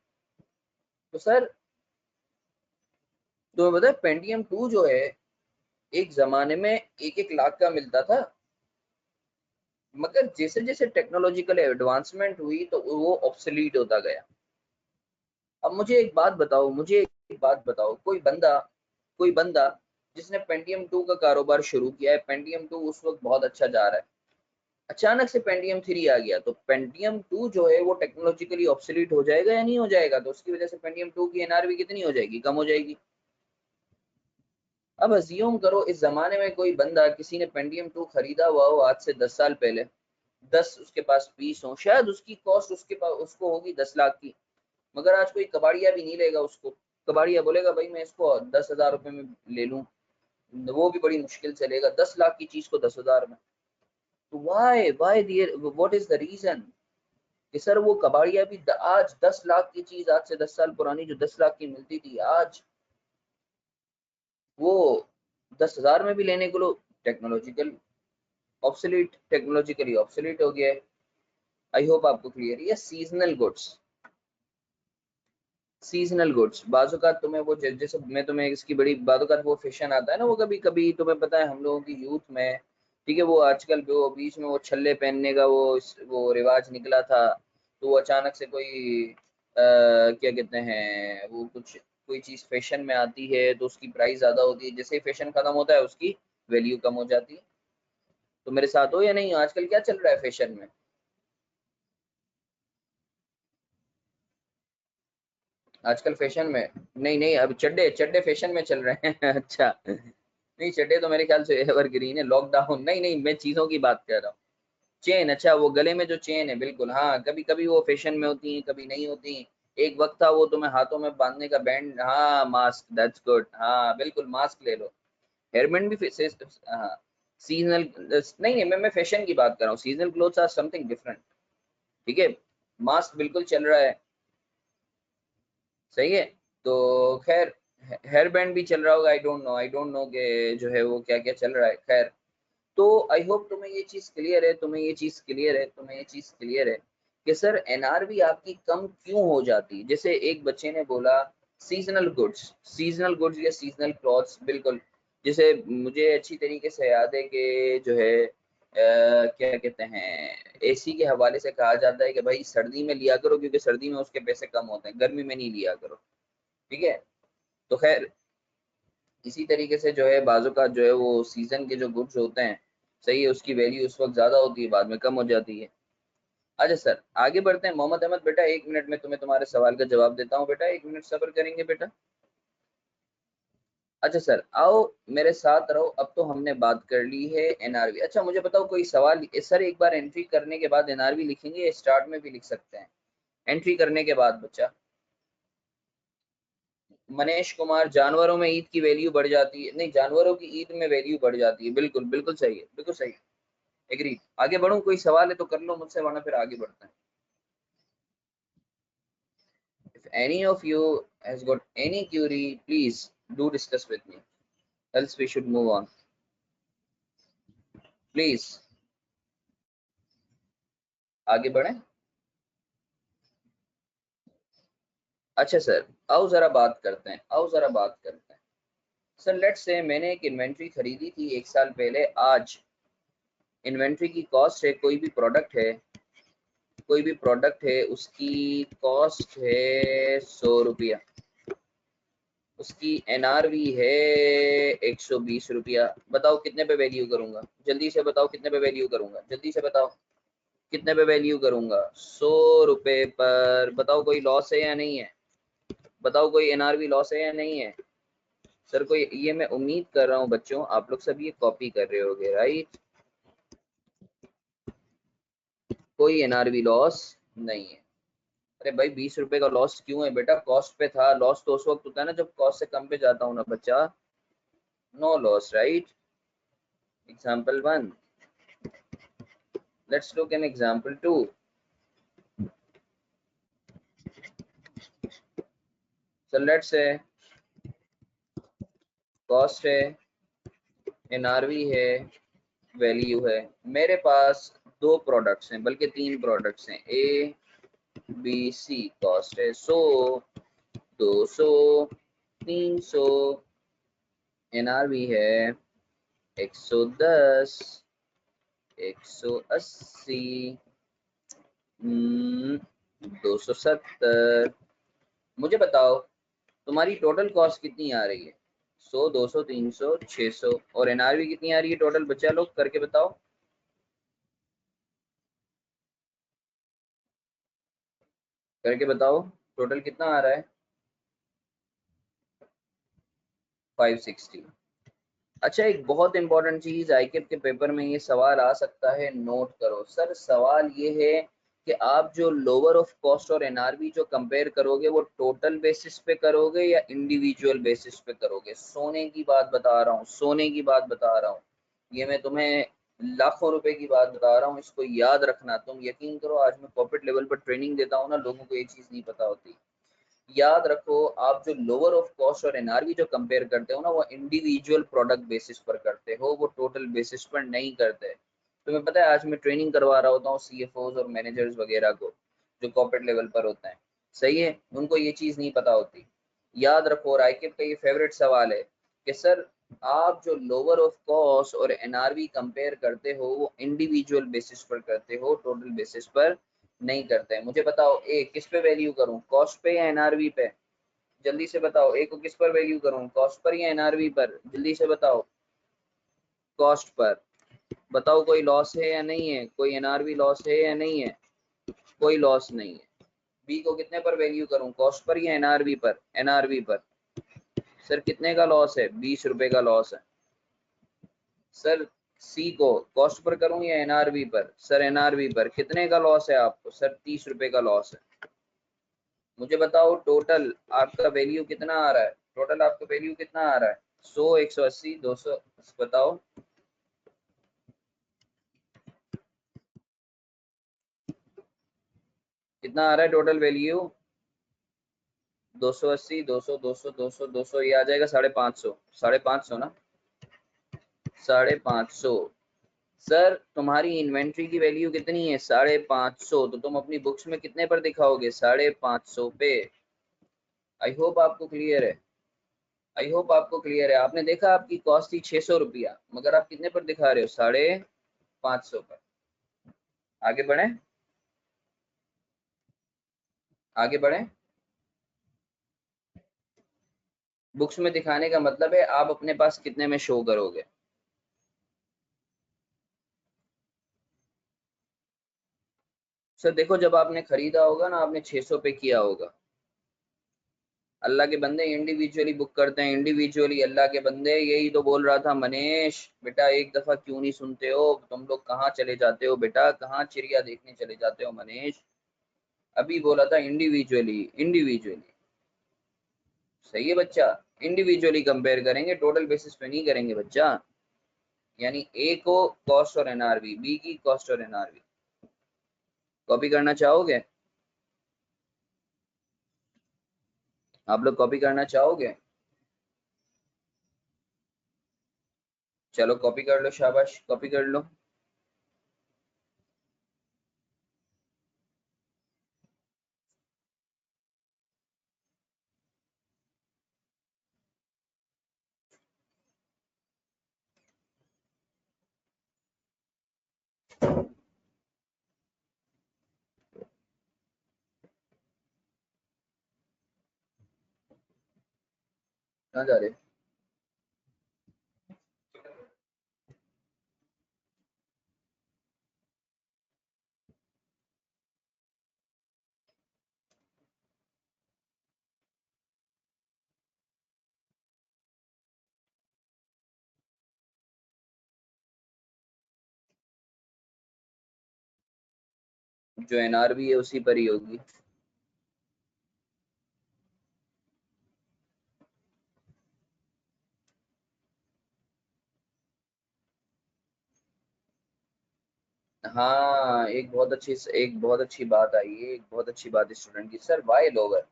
तो सर तुम्हें पता है पेंटियम 2 जो है एक जमाने में 1-1 लाख का मिलता था, मगर जैसे जैसे टेक्नोलॉजिकल एडवांसमेंट हुई तो वो ऑब्सोलीट होता गया। अब मुझे एक बात बताओ, मुझे एक बात बताओ, कोई बंदा जिसने पेंटियम 2 का कारोबार शुरू किया है, पेंटियम 2 उस वक्त बहुत अच्छा जा रहा है, अचानक से पेंटियम 3 आ गया, तो पेंटियम 2 जो है वो टेक्नोलॉजिकली ऑब्सोलीट हो जाएगा या नहीं हो जाएगा? तो उसकी वजह से पेंटियम 2 की एनआरवी कितनी हो जाएगी, कम हो जाएगी। अब अज्यूम करो इस जमाने में कोई बंदा, किसी ने पेंटियम 2 खरीदा हुआ हो आज से 10 साल पहले, 10 उसके पास पीस हो, शायद उसकी कॉस्ट उसके पास उसको होगी 10 लाख की, मगर आज कोई कबाड़िया भी नहीं लेगा उसको। कबाड़िया बोलेगा भाई मैं इसको 10,000 रुपए में ले लूं, वो भी बड़ी मुश्किल से लेगा 10 लाख की चीज को 10,000 में। तो why there, what is the reason कि सर वो कबाड़िया भी आज 10 लाख की चीज, आज से 10 साल पुरानी जो 10 लाख की मिलती थी, आज वो 10,000 में भी लेने को लो। टेक्नोलॉजिकल ऑब्सोलीट, टेक्नोलॉजिकली ऑब्सोलीट हो गया है। आई होप आपको क्लियर है। सीजनल गुड्स, सीजनल गुड्स बाजूकात तुम्हें वो जैसे मैं तुम्हें इसकी बड़ी बाजूकात वो फैशन आता है ना, वो कभी कभी तुम्हें पता है हम लोगों की यूथ में, ठीक है, वो आजकल वो बीच में वो छल्ले पहनने का वो रिवाज निकला था, तो वो अचानक से कोई क्या कहते हैं वो कुछ कोई चीज फैशन में आती है तो उसकी प्राइस ज्यादा होती है, जैसे ही फैशन खत्म होता है उसकी वैल्यू कम हो जाती है। तो मेरे साथ हो या नहीं, आजकल क्या चल रहा है फैशन में? आजकल फैशन में, नहीं नहीं, अब चड्डे चड्डे फैशन में चल रहे हैं अच्छा, नहीं चड्डे तो मेरे ख्याल से एवरग्रीन है, लॉकडाउन, नहीं नहीं मैं चीजों की बात कर रहा हूँ। चेन, अच्छा वो गले में जो चेन है, बिल्कुल हाँ, कभी कभी वो फैशन में होती है कभी नहीं होती। एक वक्त था वो तुम्हें हाथों में बांधने का बैंड, हाँ मास्क, दैट्स गुड, हाँ बिल्कुल मास्क ले लो। हेयरबैंड भी हाँ सीजनल, नहीं नहीं मैं फैशन की बात कर रहा हूँ, seasonal clothes are something different. ठीक है, मास्क बिल्कुल चल रहा है, सही है। तो खैर हेयर बैंड भी चल रहा होगा, आई डोंट नो कि जो है वो क्या क्या चल रहा है, खैर। तो आई होप तुम्हें ये चीज क्लियर है, तुम्हें ये चीज क्लियर है कि सर एनआरवी आपकी कम क्यों हो जाती है। जैसे एक बच्चे ने बोला सीजनल गुड्स, सीजनल गुड्स या सीजनल क्लॉथ्स, बिल्कुल। जैसे मुझे अच्छी तरीके से याद है कि जो है क्या कहते हैं, एसी के हवाले से कहा जाता है कि भाई सर्दी में लिया करो क्योंकि सर्दी में उसके पैसे कम होते हैं, गर्मी में नहीं लिया करो। ठीक है, तो खैर इसी तरीके से जो है बाजू का जो है वो सीजन के जो गुड्स होते हैं, सही है, उसकी वैल्यू उस वक्त ज्यादा होती है, बाद में कम हो जाती है। अच्छा सर आगे बढ़ते हैं, मोहम्मद अहमद बेटा 1 मिनट में तुम्हें तुम्हारे सवाल का जवाब देता हूँ बेटा, 1 मिनट सब्र करेंगे बेटा। अच्छा सर आओ मेरे साथ रहो, अब तो हमने बात कर ली है एनआरवी। अच्छा मुझे बताओ कोई सवाल, सर एक बार एंट्री करने के बाद एनआरवी लिखेंगे या स्टार्ट में भी लिख सकते हैं? एंट्री करने के बाद बच्चा, मनीष कुमार, जानवरों में ईद की वैल्यू बढ़ जाती है, नहीं जानवरों की ईद में वैल्यू बढ़ जाती है, बिल्कुल बिल्कुल सही है, बिल्कुल सही है, एग्री। आगे बढ़ूं, कोई सवाल है तो कर लो मुझसे, वरना फिर आगे बढ़ते हैं। any of you has got any query, please do discuss with me, else we should move on. Please आगे बढ़ें. अच्छा सर, आओ जरा बात करते हैं. सर लेट्स से मैंने एक इन्वेंट्री खरीदी थी 1 साल पहले. आज इन्वेंट्री की कॉस्ट है, कोई भी प्रोडक्ट है, उसकी कॉस्ट है 100 रुपया, उसकी एनआरवी है 120 रुपया. बताओ कितने पे वैल्यू करूंगा? जल्दी से बताओ कितने पे वैल्यू करूंगा? जल्दी से बताओ कितने पे वैल्यू करूंगा? 100 रुपए पर. बताओ कोई लॉस है या नहीं है? बताओ कोई एनआरवी लॉस है या नहीं है? सर कोई, ये मैं उम्मीद कर रहा हूँ बच्चों आप लोग सब ये कॉपी कर रहे होगे, राइट? कोई एनआरवी लॉस नहीं है. अरे भाई 20 रुपए का लॉस क्यों है बेटा? कॉस्ट पे था. लॉस तो उस वक्त होता है ना जब कॉस्ट से कम पे जाता हूँ ना बच्चा. No loss, right? Example 1. Let's look an example 2. So let's say cost है, एनआरवी है, वैल्यू है. मेरे पास 2 प्रोडक्ट्स हैं, बल्कि 3 प्रोडक्ट्स हैं. ए बी सी. कॉस्ट है 100, 200, 300. एनआरवी है 110, 180, 270. मुझे बताओ तुम्हारी टोटल कॉस्ट कितनी आ रही है? 100, 200, 300, 600. और एनआरवी कितनी आ रही है टोटल? बच्चा लोग करके बताओ. टोटल कितना आ रहा है? 560. अच्छा, एक बहुत इंपॉर्टेंट चीज आईकेप के पेपर में ये सवाल आ सकता है, नोट करो. सर सवाल ये है कि आप जो लोअर ऑफ कॉस्ट और एनआरवी जो कंपेयर करोगे वो टोटल बेसिस पे करोगे या इंडिविजुअल बेसिस पे करोगे? सोने की बात बता रहा हूँ. ये मैं तुम्हें लाखों रुपए की बात बता रहा हूँ, इसको याद रखना. तुम यकीन करो, आज मैं कॉर्पोरेट लेवल पर ट्रेनिंग देता हूँ ना, लोगों को ये चीज नहीं पता होती. याद रखो, आप जो लोअर ऑफ कॉस्ट और एनआरवी जो कंपेयर करते हो ना, वो इंडिविजुअल प्रोडक्ट बेसिस पर करते हो, वो टोटल बेसिस पर नहीं करते. तुम्हें पता है आज मैं ट्रेनिंग करवा रहा होता हूँ सीएफओज और मैनेजर्स वगैरह को जो कॉर्पोरेट लेवल पर होते हैं. सही है, उनको ये चीज नहीं पता होती. याद रखो, और आईकेप का ये फेवरेट सवाल है कि सर आप जो लोअर ऑफ कॉस्ट और एनआरवी कंपेयर करते हो वो इंडिविजुअल बेसिस पर करते हो, टोटल बेसिस पर नहीं करते हैं. मुझे बताओ ए किस पे वैल्यू करूं, कॉस्ट पे या एनआरवी पे? जल्दी से बताओ, ए को किस पर वैल्यू करूं, कॉस्ट पर या एनआरवी पर? जल्दी से बताओ. Cost per. बताओ कोई लॉस है या नहीं है? कोई एनआरवी लॉस है या नहीं है? कोई लॉस नहीं है. बी को कितने पर वैल्यू करूं, कॉस्ट पर या एनआरवी पर? एनआरवी पर. सर कितने का लॉस है? 20 रुपए का लॉस है. सर सी को कॉस्ट पर करूं या एनआरवी पर? सर एनआरवी पर. कितने का लॉस है आपको? सर 30 रुपए का लॉस है. मुझे बताओ टोटल आपका वैल्यू कितना आ रहा है? टोटल आपका वैल्यू कितना आ रहा है? 100, 180, 200. बताओ कितना आ रहा है टोटल वैल्यू? 280, 200, 200, 200, 200. ये आ जाएगा 550. 550 ना? 550. सर तुम्हारी इन्वेंट्री की वैल्यू कितनी है? 550. तो तुम अपनी बुक्स में कितने पर दिखाओगे? 550 पे. आई होप आपको क्लियर है. आपने देखा आपकी कॉस्ट थी 600 रुपया, मगर आप कितने पर दिखा रहे हो? 550 पर. आगे बढ़े. बुक्स में दिखाने का मतलब है आप अपने पास कितने में शो करोगे. सर देखो, जब आपने खरीदा होगा ना, आपने 600 पे किया होगा. अल्लाह के बंदे इंडिविजुअली बुक करते हैं, इंडिविजुअली. अल्लाह के बंदे, यही तो बोल रहा था मनीष बेटा, एक दफा क्यों नहीं सुनते हो तुम लोग? कहाँ चले जाते हो बेटा, कहाँ चिड़िया देखने चले जाते हो मनीष? अभी बोला था इंडिविजुअली, इंडिविजुअली. सही है बच्चा, इंडिविजुअली कंपेयर करेंगे, टोटल बेसिस पे नहीं करेंगे बच्चा. यानी ए को कॉस्ट और एनआरवी, बी की कॉस्ट और एनआरवी. कॉपी करना चाहोगे? आप लोग कॉपी करना चाहोगे? चलो कॉपी कर लो, शाबाश कॉपी कर लो। कहाँ जा रहे हो? जो एनआरबी है उसी पर ही होगी। हाँ, एक बहुत अच्छी बात आई है, एक बहुत अच्छी बात स्टूडेंट की। Sir why lower?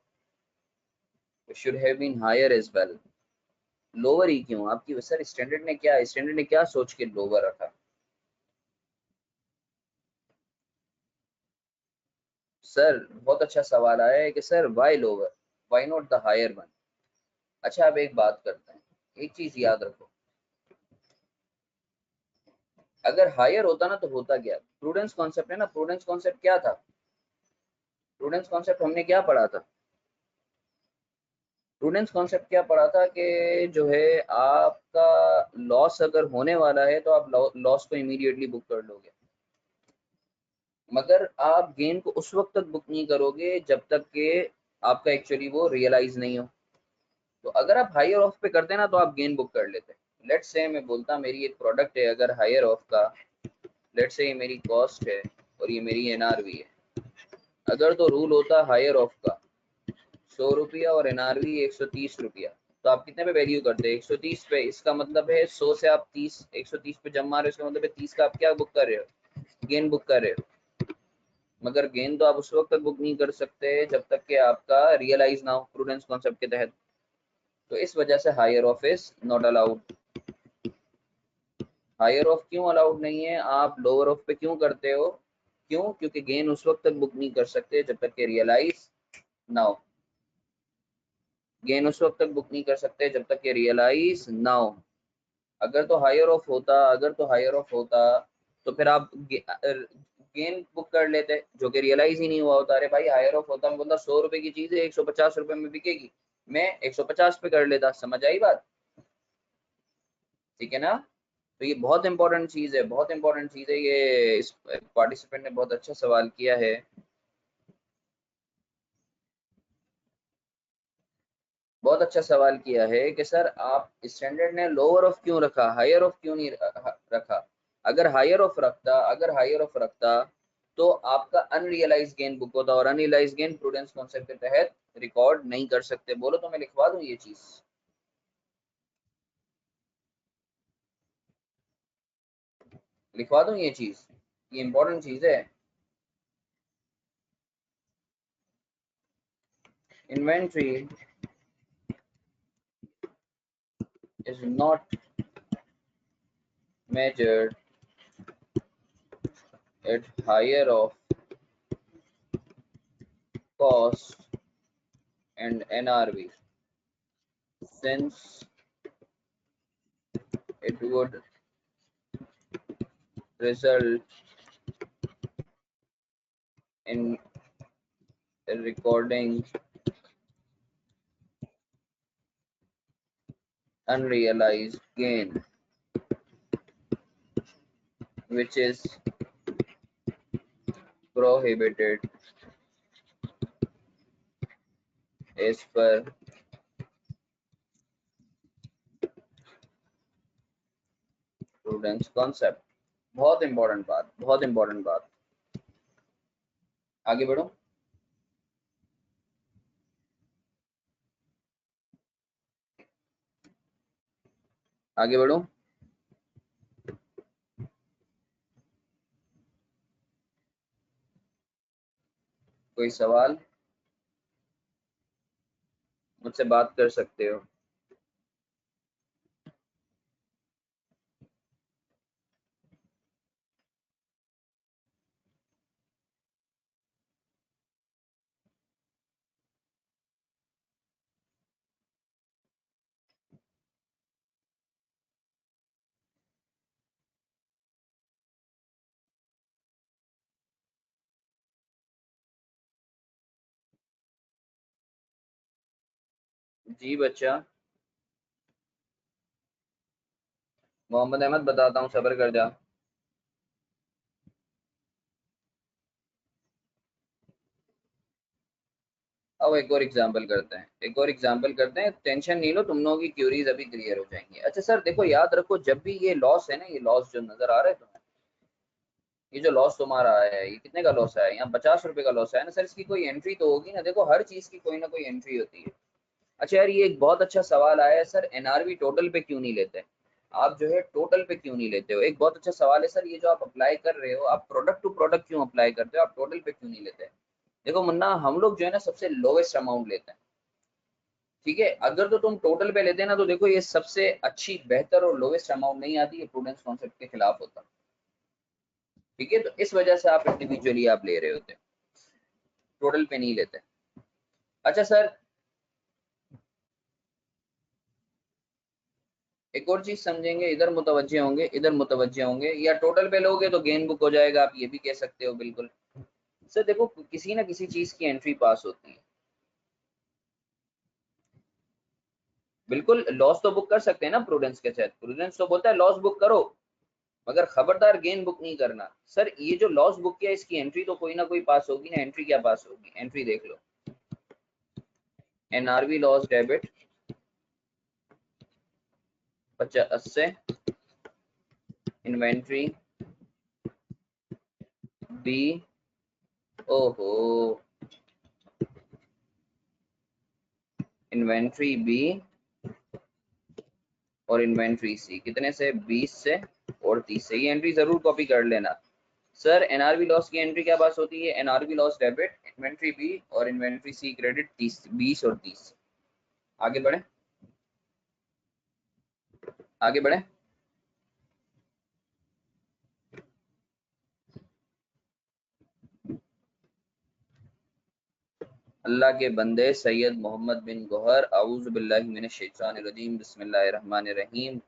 Should have been higher as well. Lower ही क्यों? आपकी सर स्टैंडर्ड ने क्या सोच के लोअर रखा? सर बहुत अच्छा सवाल आया है कि sir why lower, why not the higher one. अच्छा अब एक बात करते हैं, एक चीज याद रखो, अगर हायर होता ना तो होता क्या? प्रूडेंस कॉन्सेप्ट है ना, प्रूडेंस कॉन्सेप्ट क्या था? प्रूडेंस कॉन्सेप्ट हमने क्या पढ़ा था? प्रूडेंस कॉन्सेप्ट क्या पढ़ा था कि जो है आपका लॉस अगर होने वाला है तो आप लॉस को इमीडिएटली बुक कर लोगे, मगर आप गेन को उस वक्त तक बुक नहीं करोगे जब तक कि आपका एक्चुअली वो रियलाइज नहीं हो। तो अगर आप हायर ऑफ पे करते ना तो आप गेन बुक कर लेते। लेट्स से मैं बोलता मेरी एक प्रोडक्ट है, अगर हायर ऑफ का, लेट्स से ये मेरी कॉस्ट है और ये मेरी एनआरवी है। अगर तो रूल होता हायर ऑफ का 100 रुपया और एनआरवी 130 रुपया, तो आप कितने पे वैल्यू करते हैं? 130 पे। इसका मतलब है 100 से आप 30, 130 पे जब मार रहे हो, इसका मतलब है 30 का आप क्या बुक कर रहे हो? गेन बुक कर रहे हो। मगर गेन तो आप उस वक्त तक बुक नहीं कर सकते जब तक कि आपका रियलाइज ना हो प्रूडेंस कॉन्सेप्ट के तहत। तो इस वजह से higher of is not allowed. Higher of क्यों अलाउड नहीं है? आप लोअर ऑफ पे क्यों करते हो? क्यों? क्योंकि गेन उस वक्त तक बुक नहीं कर सकते जब तक कि रियलाइज ना हो। गेन उस वक्त तक बुक नहीं कर सकते जब तक कि रियलाइज ना हो। अगर तो हायर ऑफ होता तो फिर आप गेन बुक कर लेते जो कि रियलाइज ही नहीं हुआ होता। अरे भाई हायर ऑफ होता, मैं बोलता 100 रुपए की चीज है 150 रुपए में बिकेगी, मैं 150 पे कर लेता। समझ आई बात? ठीक है ना? तो ये बहुत इंपॉर्टेंट चीज है, बहुत इंपॉर्टेंट चीज है ये। इस पार्टिसिपेंट ने बहुत अच्छा सवाल किया है। बहुत अच्छा सवाल किया है कि सर आप स्टैंडर्ड ने लोअर ऑफ क्यों रखा, हायर ऑफ क्यों नहीं रखा? अगर हायर ऑफ रखता तो आपका अनरियलाइज गेन बुक होता, और अनरियलाइज गेन प्रूडेंस कॉन्सेप्ट के तहत रिकॉर्ड नहीं कर सकते। बोलो तो मैं लिखवा दूं ये चीज? लिखवा दूं ये चीज? ये इंपॉर्टेंट चीज है। Inventory is not measured at higher of cost and NRV, since it would result in recording unrealized gain, which is prohibited as per prudence concept। बहुत इंपॉर्टेंट बात, बहुत इंपॉर्टेंट बात। आगे बढ़ो। आगे बढ़ो। कोई सवाल? मुझसे बात कर सकते हो। जी बच्चा, मोहम्मद अहमद बताता हूँ, सब्र कर जा। अब एक और एग्जांपल करते हैं, टेंशन नहीं लो, तुम लोगों की क्यूरीज अभी क्लियर हो जाएंगी। अच्छा सर देखो, याद रखो, जब भी ये लॉस है ना, ये लॉस जो नजर आ रहा है तुम्हें, ये जो लॉस तुम्हारा आया है, ये कितने का लॉस आया है? यहाँ 50 रुपए का लॉस आया ना सर, इसकी कोई एंट्री तो होगी ना। देखो हर चीज की कोई ना कोई एंट्री होती है। अच्छा यार, ये एक बहुत अच्छा सवाल आया है सर, एनआरवी टोटल पे क्यों नहीं लेते? आप जो है टोटल पे क्यों नहीं लेते हो? एक बहुत अच्छा सवाल है सर, ये जो आप अप्लाई कर रहे हो, आप प्रोडक्ट टू प्रोडक्ट क्यों अप्लाई करते हो, आप टोटल पे क्यों नहीं लेते? देखो मुन्ना, हम लोग जो है ना सबसे लोवेस्ट अमाउंट लेते हैं। ठीक है, अगर तो तुम टोटल पे लेते ना, तो देखो ये सबसे अच्छी, बेहतर और लोवेस्ट अमाउंट नहीं आती, ये प्रूडेंस कॉन्सेप्ट के खिलाफ होता। ठीक है, तो इस वजह से आप इंडिविजुअली आप ले रहे होते, टोटल पे नहीं लेते। अच्छा सर, एक और चीज समझेंगे, इधर मुतवज्जे होंगे, इधर मुतवज्जे होंगे, या टोटल पे लोगे तो गेन बुक हो जाएगा, आप ये भी कह सकते हो बिल्कुल। सर देखो, किसी ना किसी चीज की एंट्री पास होती है। बिल्कुल, लॉस तो बुक कर सकते हैं ना प्रूडेंस के तहत, प्रूडेंस तो बोलता है लॉस बुक करो, मगर खबरदार गेन बुक नहीं करना। सर ये जो लॉस बुक किया, इसकी एंट्री तो कोई ना कोई पास होगी ना, एंट्री क्या पास होगी? एंट्री देख लो, एनआरवी लॉस डेबिट 50 से, इन्वेंट्री बी, ओहो, इन्वेंट्री बी और इन्वेंट्री सी, कितने से? 20 से और 30 से। ये एंट्री जरूर कॉपी कर लेना। सर एनआरवी लॉस की एंट्री क्या पास होती है? NRV loss debit, inventory B और इन्वेंट्री सी क्रेडिट, 30, 20 और 30। आगे बढ़े, आगे बढ़े। अल्लाह के बंदे, सैयद मोहम्मद बिन गौहर, औज़ु बिल्लाहि मिनश शैतानिर रजीम, बिस्मिल्लाहिर रहमानिर रहीम।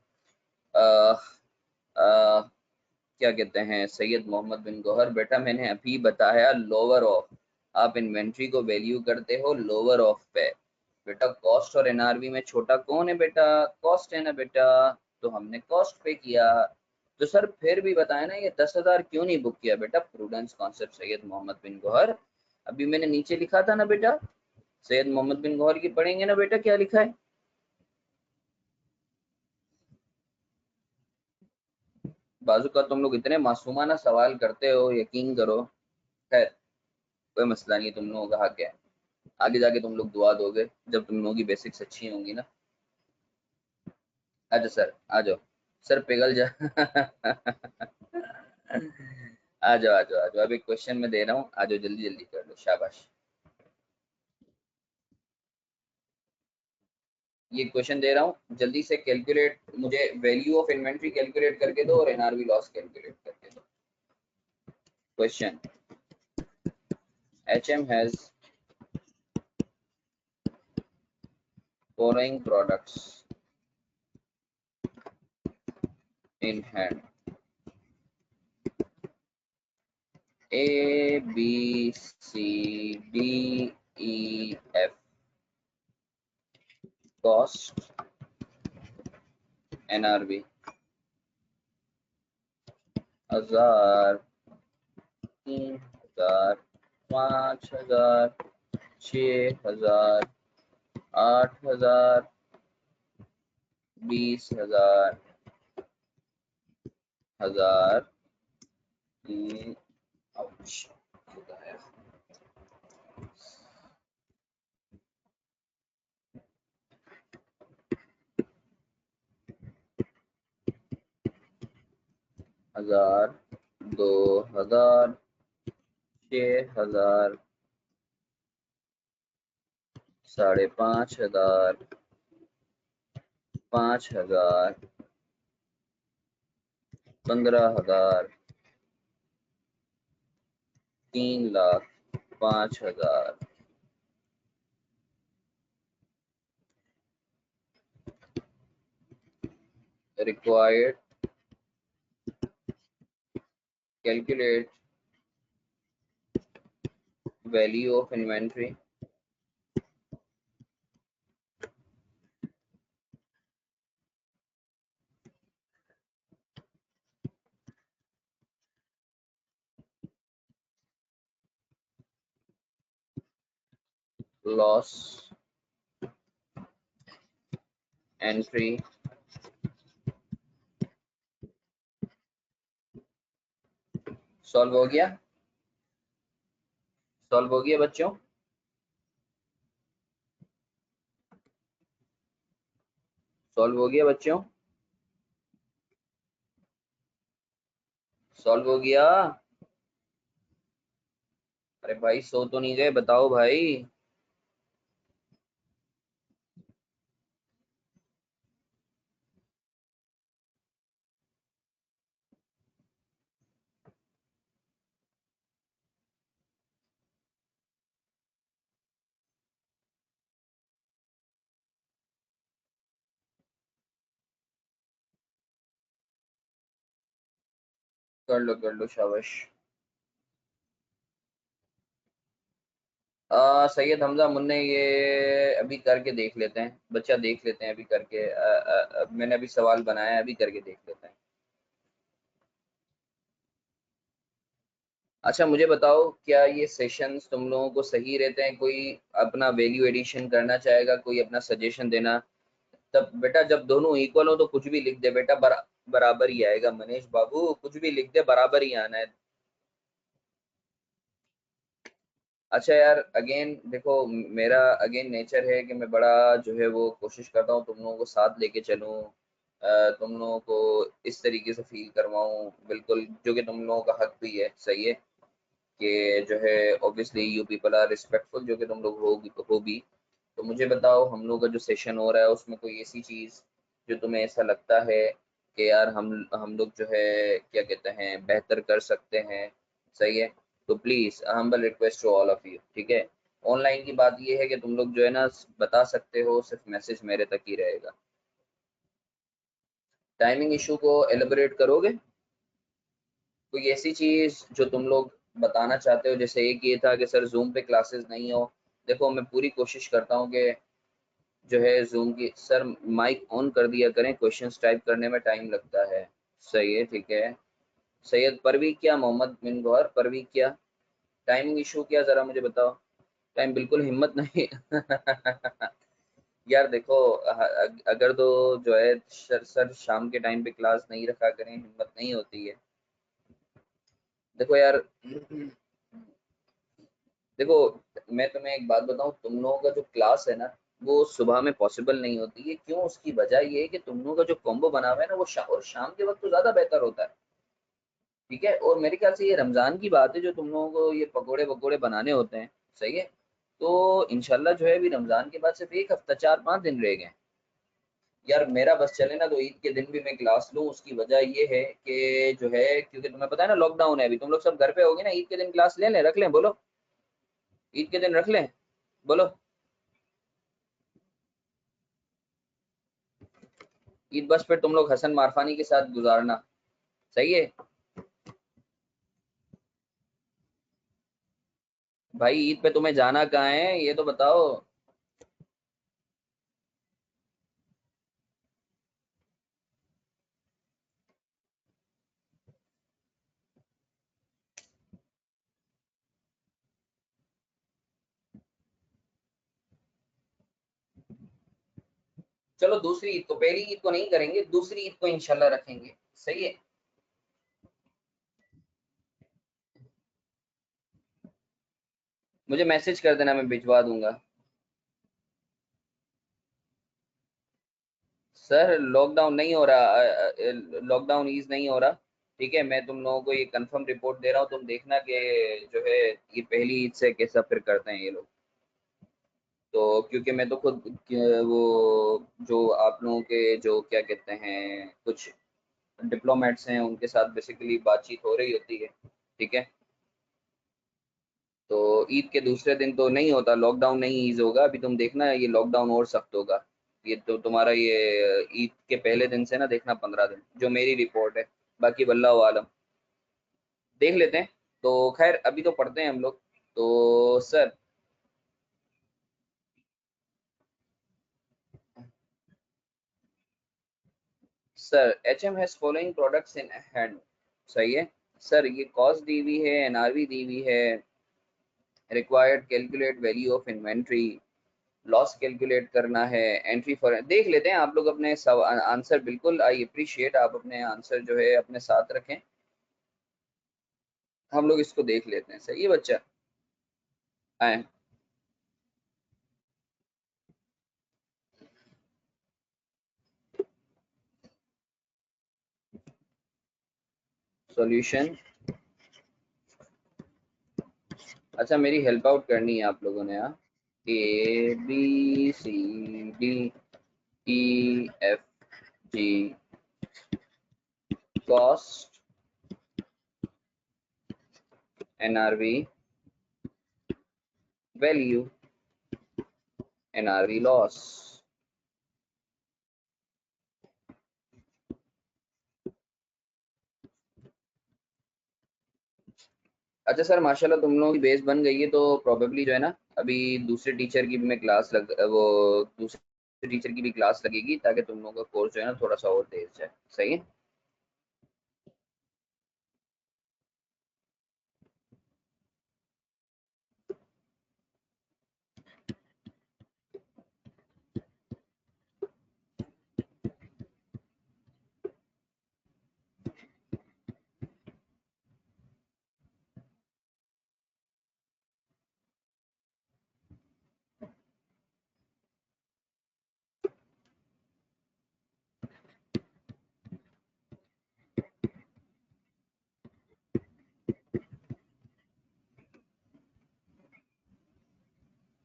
क्या कहते हैं, सैयद मोहम्मद बिन गौहर, बेटा मैंने अभी बताया लोअर ऑफ, आप इन्वेंट्री को वैल्यू करते हो लोअर ऑफ पे। बेटा कॉस्ट और एनआरवी में छोटा कौन है? बेटा कॉस्ट है ना बेटा, तो हमने कॉस्ट पे किया। तो सर फिर भी बताया ना, ये 10,000 क्यों नहीं बुक किया? बेटा प्रूडेंस कॉन्सेप्ट सैयद मोहम्मद बिन गौहर, अभी मैंने नीचे लिखा था ना बेटा, सैयद मोहम्मद बिन गौहर की पढ़ेंगे ना बेटा, क्या लिखा है? बाजू का तुम लोग इतने मासूमाना सवाल करते हो, यकीन करो। खैर, कोई मसला नहीं है, तुम लोगों का हक है। आगे जाके तुम लोग दुआ दोगे जब तुम लोगों की बेसिक्स अच्छी होंगी ना। अच्छा सर आ जाओ, सर पिघल जा आ जाओ आ जाओ आ जाओ, अभी क्वेश्चन में दे रहा हूँ, आ जाओ जल्दी जल्दी कर लो, शाबाश। ये क्वेश्चन दे रहा हूँ, जल्दी से कैलकुलेट, मुझे वैल्यू ऑफ इन्वेंट्री कैलकुलेट करके दो और एनआरवी लॉस कैलकुलेट करके दो। Question, HM has following products in hand, A B C D E F, cost, NRV 1000, 3000, 5000, 6000, 8000, 20,000, 1000, 1000, 2000, 6000, 5,500, 5,000, 15,000, 3,00,000, 5,000। Required calculate value of inventory loss entry solve हो गया? Solve हो गया बच्चों? सॉल्व हो गया बच्चों? सॉल्व हो गया? अरे भाई सो तो नहीं गए, बताओ भाई। कर लो शाबाश। सैयद हमजा मुन्ने, ये अभी करके देख लेते हैं बच्चा, देख लेते हैं अभी करके। मैंने अभी सवाल बनाया है, अभी करके देख लेते हैं। अच्छा मुझे बताओ, क्या ये सेशंस तुम लोगों को सही रहते हैं? कोई अपना वैल्यू एडिशन करना चाहेगा, कोई अपना सजेशन देना? तब बेटा जब दोनों इक्वल हो तो कुछ भी लिख दे बेटा, बराबर ही आएगा। मनीष बाबू कुछ भी लिख दे, बराबर ही आना है। अच्छा यार, अगेन देखो, मेरा अगेन नेचर है कि मैं बड़ा जो है वो कोशिश करता हूँ तुम लोगों को साथ लेके चलूँ, तुम लोगों को इस तरीके से फील करवाऊँ, बिल्कुल, जो कि तुम लोगों का हक भी है, सही है कि जो है obviously you people are respectful, जो कि तुम लोग हो भी। तो मुझे बताओ, हम लोग का जो सेशन हो रहा है उसमें कोई ऐसी चीज़ जो तुम्हें ऐसा लगता है कि यार हम लोग जो है क्या कहते हैं बेहतर कर सकते हैं, सही है? तो please humble request to all of you, ठीक है? ऑनलाइन की बात ये है कि तुम लोग जो है ना बता सकते हो, सिर्फ मैसेज मेरे तक ही रहेगा। टाइमिंग इशू को एलिबरेट करोगे? कोई ऐसी चीज़ जो तुम लोग बताना चाहते हो? जैसे एक ये था कि सर जूम पे क्लासेस नहीं हो। देखो मैं पूरी कोशिश करता हूँ कि जो है जूम की, सर माइक ऑन कर दिया करें, क्वेश्चंस टाइप करने में टाइम लगता है। सही है, ठीक है। सैयद परवी क्या, मोहम्मद बिन गौहर परवी क्या, टाइमिंग इशू क्या, जरा मुझे बताओ। टाइम बिल्कुल हिम्मत नहीं। यार देखो, अगर तो जो है सर शाम के टाइम पे क्लास नहीं रखा करें, हिम्मत नहीं होती है। देखो यार, देखो मैं तुम्हें एक बात बताऊं, तुम लोगों का जो क्लास है ना वो सुबह में पॉसिबल नहीं होती है। क्यों? उसकी वजह ये है कि तुम लोगों का जो कॉम्बो बना हुआ है ना वो और शाम के वक्त तो ज्यादा बेहतर होता है, ठीक है? और मेरे ख्याल से ये रमजान की बात है जो तुम लोगों को ये पकोड़े वकोड़े बनाने होते हैं, सही है? तो इंशाल्लाह जो है अभी रमजान के बाद सिर्फ एक हफ्ता, 4-5 दिन रह गए। यार मेरा बस चले ना तो ईद के दिन भी मैं क्लास लूँ। उसकी वजह ये है कि जो है, क्योंकि तुम्हें पता है ना लॉकडाउन है अभी, तुम लोग सब घर पे होगे ना, ईद के दिन क्लास ले लें, रख लें, बोलो? ईद के दिन रख लें, बोलो? ईद बस फिर तुम लोग हसन मारफानी के साथ गुजारना, सही है? भाई ईद पे तुम्हें जाना कहाँ है ये तो बताओ। चलो दूसरी ईद को, पहली ईद को नहीं करेंगे, दूसरी ईद को इंशाल्लाह रखेंगे, सही है? मुझे मैसेज कर देना, मैं भिजवा दूंगा। सर लॉकडाउन नहीं हो रहा, लॉकडाउन ईज नहीं हो रहा, ठीक है? मैं तुम लोगों को ये कंफर्म रिपोर्ट दे रहा हूँ, तुम देखना कि जो है ये पहली ईद से कैसा फिर करते हैं ये लोग। तो क्योंकि मैं तो खुद वो जो आप लोगों के जो क्या कहते हैं कुछ डिप्लोमेट्स हैं उनके साथ बेसिकली बातचीत हो रही होती है, ठीक है। तो ईद के दूसरे दिन तो नहीं होता, लॉकडाउन नहीं ईज होगा, अभी तुम देखना ये लॉकडाउन और सख्त होगा। ये तो तुम्हारा ये ईद के पहले दिन से ना देखना 15 दिन, जो मेरी रिपोर्ट है। बाकी वल्लाहु आलम, देख लेते हैं। तो खैर अभी तो पढ़ते हैं हम लोग। तो sir, sir H M has following products in hand, सही है। सर ये कॉस्ट दी हुई है, एनआरवी दी हुई है, required calculate value of inventory, loss calculate करना है, एंट्री फॉर, देख लेते हैं आप लोग अपने आंसर। बिल्कुल आई अप्रिशिएट, आप अपने आंसर जो है अपने साथ रखें, हम लोग इसको देख लेते हैं, सही है बच्चा। आए, सॉल्यूशन। अच्छा मेरी हेल्प आउट करनी है आप लोगों ने, हाँ। A B C D E F G, cost, NRV, value, NRV, loss. अच्छा सर माशाल्लाह तुम लोगों की बेस बन गई है, तो प्रोबेबली जो है ना अभी दूसरे टीचर की भी मैं क्लास लग वो दूसरे टीचर की भी क्लास लगेगी, ताकि तुम लोगों का कोर्स जो है ना थोड़ा सा और तेज जाए, सही है।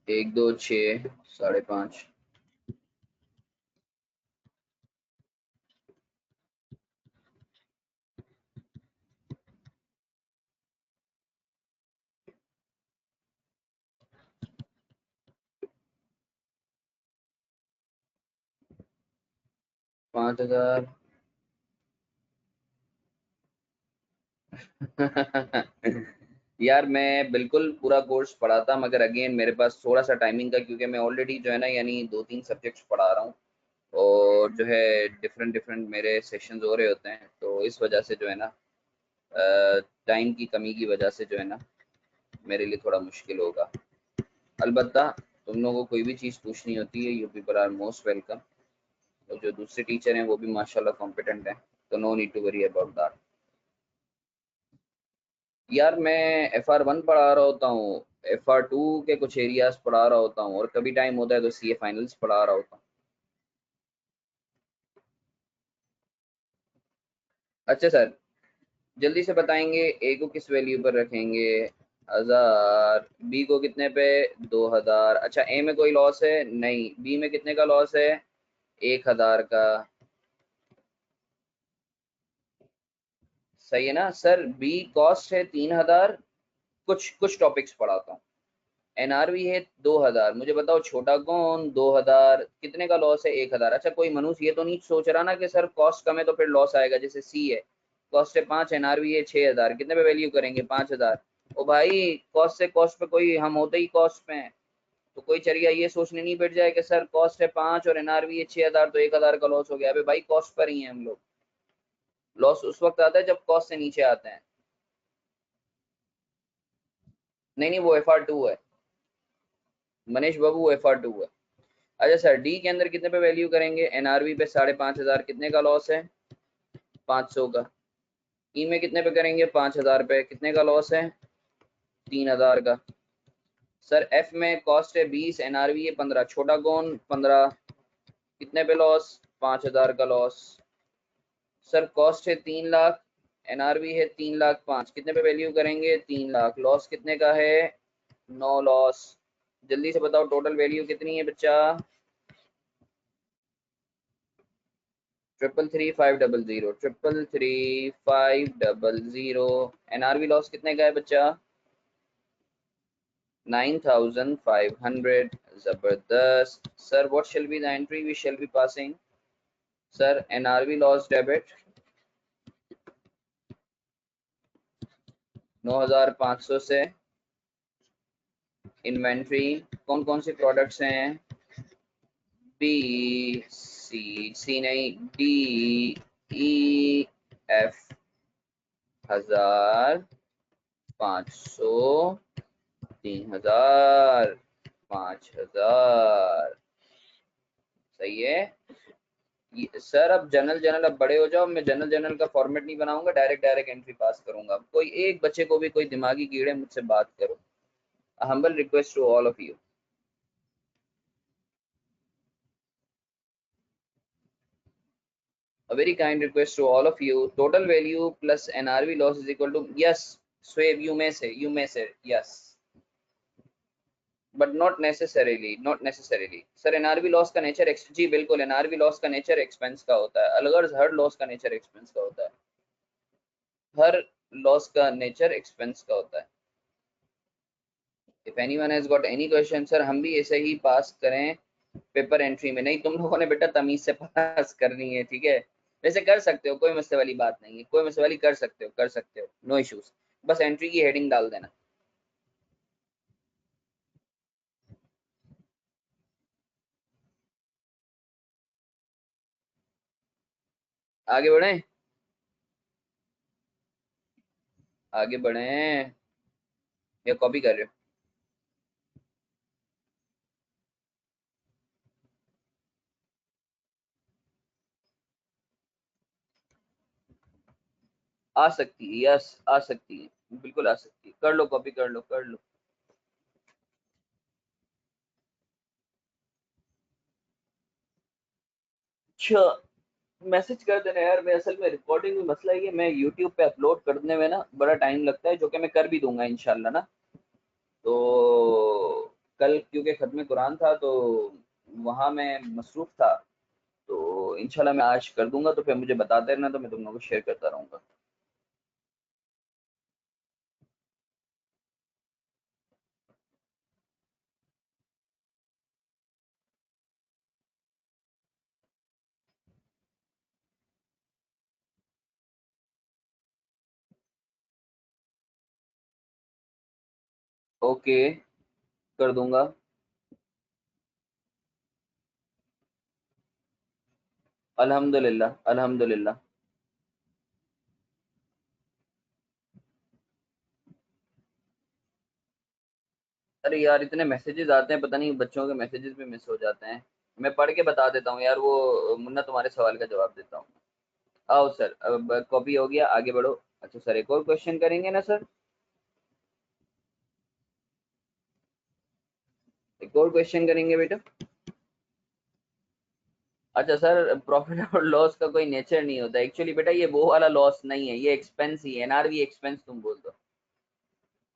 एक दो छः, 5.5, 5,000। यार मैं बिल्कुल पूरा कोर्स पढ़ाता, मगर अगेन मेरे पास थोड़ा सा टाइमिंग का, क्योंकि मैं ऑलरेडी जो है ना यानी 2-3 सब्जेक्ट्स पढ़ा रहा हूँ, और जो है डिफरेंट डिफरेंट मेरे सेशंस हो रहे होते हैं, तो इस वजह से जो है ना टाइम की कमी की वजह से जो है ना मेरे लिए थोड़ा मुश्किल होगा। अलबत्ता तुम लोगों को कोई भी चीज़ पूछनी होती है, you people are most welcome. और जो दूसरे टीचर हैं वो भी माशाल्लाह कॉम्पिटेंट हैं, तो no need to worry about that. यार मैं FR1 पढ़ा रहा होता हूँ, FR2 के कुछ एरियाज पढ़ा रहा होता हूँ, और कभी टाइम होता है तो CA फाइनल्स पढ़ा रहा होता हूँ। अच्छा सर, जल्दी से बताएंगे ए को किस वैल्यू पर रखेंगे? 1000। बी को कितने पे? 2000। अच्छा ए में कोई लॉस है? नहीं। बी में कितने का लॉस है? 1000 का। सही है ना सर। बी कॉस्ट है 3000, कुछ कुछ टॉपिक्स पढ़ाता हूँ। एनआरवी है 2000। मुझे बताओ छोटा कौन? 2000। कितने का लॉस है? 1000। अच्छा कोई मनुष्य ये तो नहीं सोच रहा ना कि सर कॉस्ट कम है तो फिर लॉस आएगा, जैसे सी है, कॉस्ट है 5, एनआरवी है 6000, कितने पे वैल्यू करेंगे? 5000। ओ भाई कॉस्ट से कॉस्ट पे कोई, हम होते ही कॉस्ट पे हैं, तो कोई चलिए ये सोचने नहीं बैठ जाए कि सर कॉस्ट है 5 और एनआरवी है 6000 तो 1000 का लॉस हो गया। अबे भाई कॉस्ट पर ही है हम लोग। लॉस उस वक्त आता है जब कॉस्ट से नीचे आते हैं। नहीं नहीं, वो FR2 है मनीष बाबू, वो FR2 है। अच्छा सर डी के अंदर कितने पे वैल्यू करेंगे? एनआरवी पे 5500, कितने का लॉस है? 500 का। ई में कितने पे करेंगे? 5000 पे, कितने का लॉस है? 3000 का। सर एफ में कॉस्ट है 20, एनआरवी है 15, छोटा कौन? 15, कितने पे लॉस? 5000 का लॉस। सर कॉस्ट है 3 लाख, एनआरवी है 3,05,000, कितने पे वैल्यू करेंगे? 3 लाख। लॉस कितने का है? 9 लॉस। जल्दी से बताओ टोटल वैल्यू कितनी है बच्चा? 333500, 333500। एनआरवी लॉस कितने का है बच्चा? 9500। जबरदस्त sir, what shall be the entry we shall be passing? Sir NRV loss debit 9500 से। इन्वेंट्री कौन कौन से प्रोडक्ट्स हैं? बी, सी नहीं, डी, ई, एफ। 1000, 500, 3000, 5000। सही है। सर अब जनरल जनरल अब बड़े हो जाओ, मैं जनरल जनरल का फॉर्मेट नहीं बनाऊंगा, डायरेक्ट डायरेक्ट एंट्री पास करूंगा। कोई एक बच्चे को भी कोई दिमागी कीड़े मुझसे बात करो। Humble request to all of you. A very kind request to all of you. Total value plus NRV loss is equal to, yes, Swave, you may say, yes. But not necessarily, not necessarily. Sir, NRV loss का nature, जी बिल्कुल, NRV loss का nature expense का होता है। अलगर्ज हर loss का nature expense का होता है। हर loss का nature expense का होता है। If anyone has got any question, sir, हम भी ऐसे ही पास करें पेपर एंट्री में? नहीं, तुम लोगों ने बेटा तमीज से पास करनी है, ठीक है? वैसे कर सकते हो, कोई मसले वाली बात नहीं है, कोई मसले वाली, कर सकते हो, कर सकते हो, नो इश्यूज। बस एंट्री की हेडिंग डाल देना। आगे बढ़े, आगे बढ़े, या कॉपी कर रहे हो? आ सकती है, यस आ सकती है, बिल्कुल आ सकती है। कर लो, कॉपी कर लो, कर लो। अच्छा, मैसेज कर देना यार। मैं असल में रिकॉर्डिंग में मसला ये, मैं यूट्यूब पे अपलोड करने में ना बड़ा टाइम लगता है, जो कि मैं कर भी दूंगा इंशाल्लाह ना। तो कल क्योंकि खत्म कुरान था, तो वहाँ मैं मसरूफ था। तो इंशाल्लाह मैं आज कर दूंगा, तो फिर मुझे बताते रहना, तो मैं तुम लोगों को शेयर करता रहूंगा। ओके, कर दूंगा। अल्हम्दुलिल्लाह, अल्हम्दुलिल्लाह। अरे यार, इतने मैसेजेस आते हैं, पता नहीं बच्चों के मैसेजेस भी मिस हो जाते हैं। मैं पढ़ के बता देता हूँ यार, वो मुन्ना तुम्हारे सवाल का जवाब देता हूँ। आओ सर, अब कॉपी हो गया, आगे बढ़ो। अच्छा सर, एक और क्वेश्चन करेंगे ना सर? एक और क्वेश्चन करेंगे बेटा। अच्छा सर, प्रॉफिट और लॉस का कोई नेचर नहीं होता एक्चुअली बेटा, ये वो वाला लॉस नहीं है, ये एक्सपेंस ही है, एनआरवी एक्सपेंस तुम बोल दो।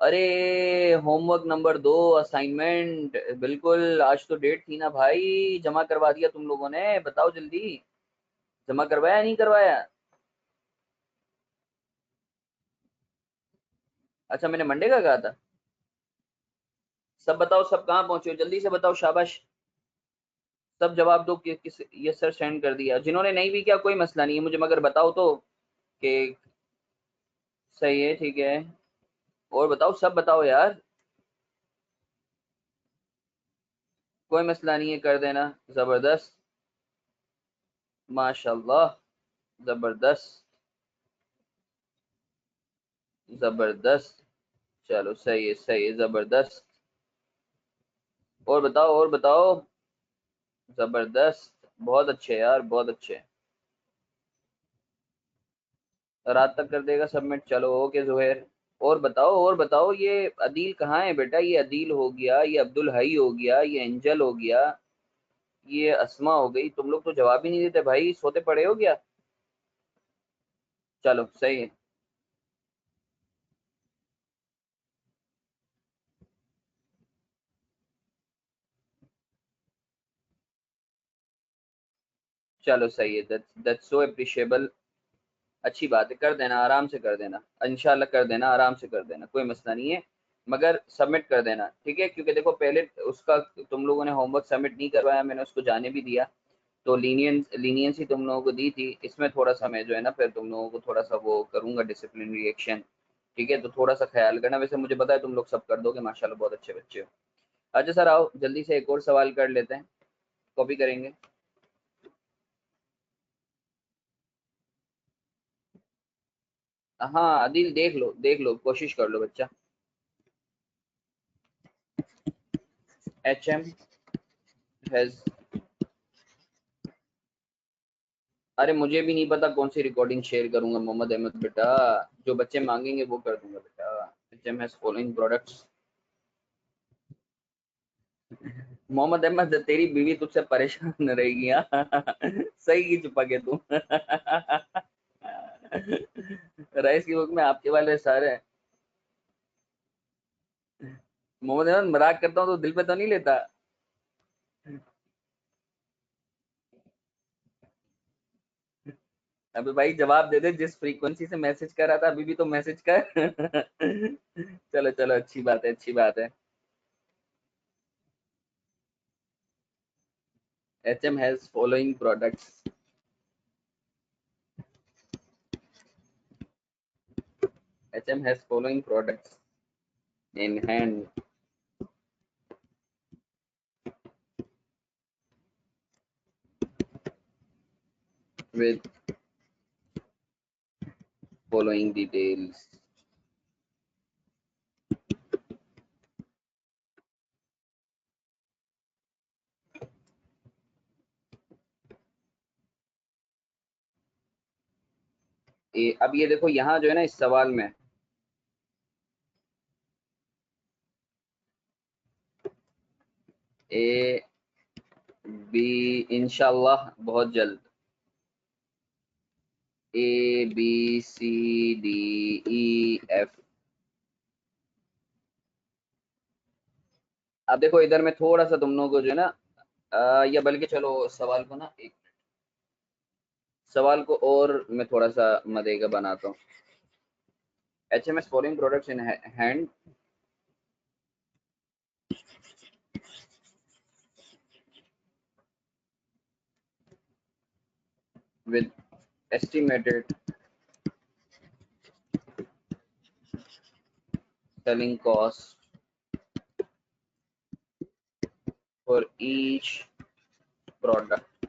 अरे, होमवर्क नंबर 2, असाइनमेंट, बिल्कुल आज तो डेट थी ना भाई, जमा करवा दिया तुम लोगों ने? बताओ जल्दी, जमा करवाया नहीं करवाया? अच्छा, मैंने मंडे का कहा था। सब बताओ, सब कहाँ पहुंचे हो, जल्दी से बताओ, शाबाश। सब जवाब दो कि किस, ये सर सेंड कर दिया। जिन्होंने नहीं भी किया कोई मसला नहीं है, मुझे मगर बताओ तो कि सही है, ठीक है। और बताओ, सब बताओ यार। कोई मसला नहीं है, कर देना। जबरदस्त, माशाल्लाह, जबरदस्त, जबरदस्त। चलो सही है, सही है, जबरदस्त। और बताओ, और बताओ। जबरदस्त, बहुत अच्छे यार, बहुत अच्छे। रात तक कर देगा सबमिट, चलो ओके जुहैर। और बताओ, और बताओ, ये अदील कहाँ है बेटा? ये अदील हो गया, ये अब्दुल हई हो गया, ये एंजल हो गया, ये अस्मा हो गई। तुम लोग तो जवाब ही नहीं देते भाई, सोते पड़े हो क्या? चलो सही है। चलो सही है, दैट्स सो अप्रिशिएबल। अच्छी बात है, कर देना, आराम से कर देना, इंशाल्लाह कर देना, आराम से कर देना, कोई मसला नहीं है। मगर सबमिट कर देना, ठीक है, क्योंकि देखो पहले उसका तुम लोगों ने होमवर्क सबमिट नहीं करवाया, मैंने उसको जाने भी दिया, तो लीनियंसी तुम लोगों को दी थी, इसमें थोड़ा सा मैं जो है ना फिर तुम लोगों को थोड़ा सा वो करूंगा, डिसिप्लिन रिएक्शन। ठीक है, तो थोड़ा सा ख्याल करना, वैसे मुझे पता है तुम लोग सब कर दोगे, माशाल्लाह बहुत अच्छे बच्चे हो। अच्छा सर आओ जल्दी से एक और सवाल कर लेते हैं, कॉपी करेंगे। हाँ आदिल, देख लो, कोशिश कर लो बच्चा। HM हैज, अरे मुझे भी नहीं पता कौन सी रिकॉर्डिंग शेयर करूंगा मोहम्मद अहमद बेटा, जो बच्चे मांगेंगे वो कर दूंगा बेटा। HM has following products. Mohammad Ahmad तेरी बीवी तुझसे परेशान रहेगी, हाँ सही की चुपा के तू रईस की बुक में आपके वाले सारे। मोहम्मद अहमद मजाक करता हूँ तो दिल पे तो नहीं लेता। अबे भाई जवाब दे दे, जिस फ्रीक्वेंसी से मैसेज कर रहा था अभी भी तो मैसेज कर चलो चलो, अच्छी बात है, अच्छी बात है। HM has following products. HM has following products in hand with following details. अब ये देखो यहाँ जो है ना इस सवाल में, ए बी, इंशाल्लाह बहुत जल्द, ABCDEF। अब देखो इधर मैं थोड़ा सा तुम लोगों को जो है ना या बल्कि चलो सवाल को ना एक, सवाल को और मैं थोड़ा सा मजे का बनाता हूँ। HMS following products in hand with estimated selling cost for each product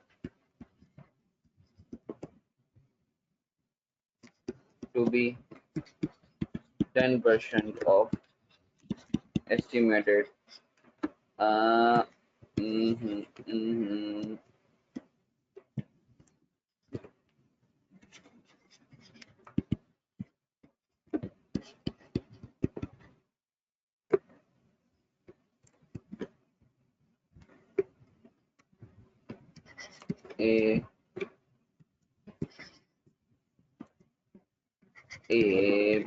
to be 10% of estimated uh, mhm, mhm, A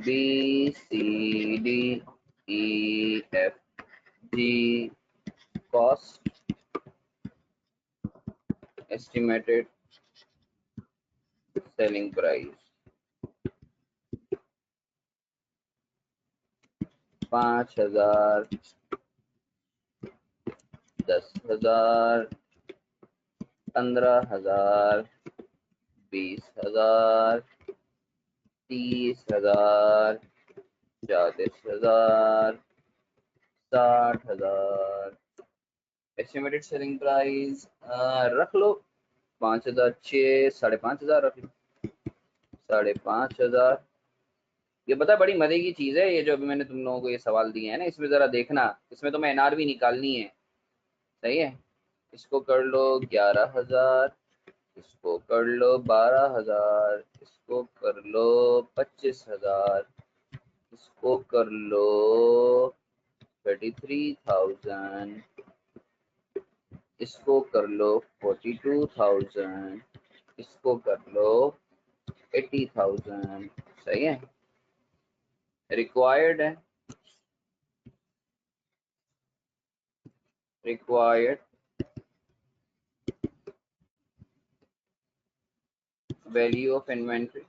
B C D E F G cost estimated selling price 5,000, 10,000, 15,000, 20,000, 30,000, 40,000, 60,000। Estimated selling price रख लो 5,000, 5,500 रख लो, 5,500। ये पता है बड़ी मजे की चीज है, ये जो अभी मैंने तुम लोगों को ये सवाल दिए हैं ना, इसमें जरा देखना, इसमें तुम्हें NRV निकालनी है, सही है। इसको कर लो 11,000, इसको कर लो 12,000, इसको कर लो 25,000, इसको कर लो 33,000, इसको कर लो 42,000, इसको कर लो 80,000। सही है, रिक्वायर्ड है, required value of inventory,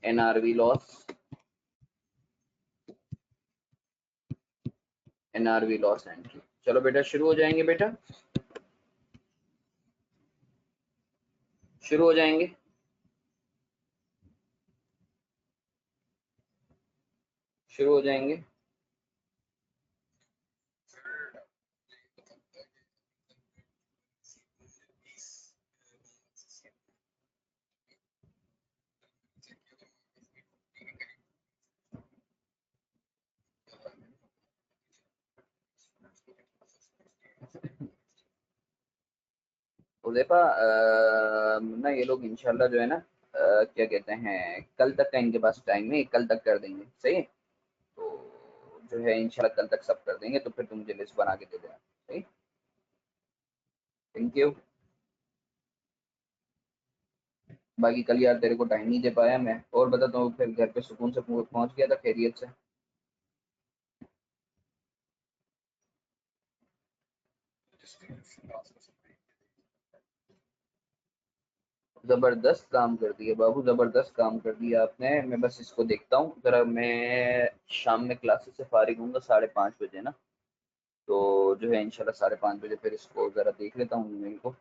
NRV loss, NRV loss entry. चलो बेटा शुरू हो जाएंगे, बेटा शुरू हो जाएंगे। शुरू हो जाएंगे। उदैपा ना ये लोग इंशाल्लाह जो है ना क्या कहते हैं, कल तक का इनके पास टाइम है, कल तक कर देंगे, सही है। तो जो है इंशाल्लाह कल तक सब कर देंगे, तो फिर तुम मुझे लिस्ट बना के दे देना, सही। Thank you. बाकी कल यार तेरे को टाइम नहीं दे पाया मैं, और बता, तो फिर घर पे सुकून से पहुंच गया था खैरियत से? जबरदस्त काम कर दिया बाबू, जबरदस्त काम कर दिया आपने। मैं बस इसको देखता हूँ जरा, मैं शाम में क्लासेस से फारिग हूँगा 5:30 बजे ना, तो जो है इंशाल्लाह 5:30 बजे फिर इसको जरा देख लेता हूँ ईमेल को,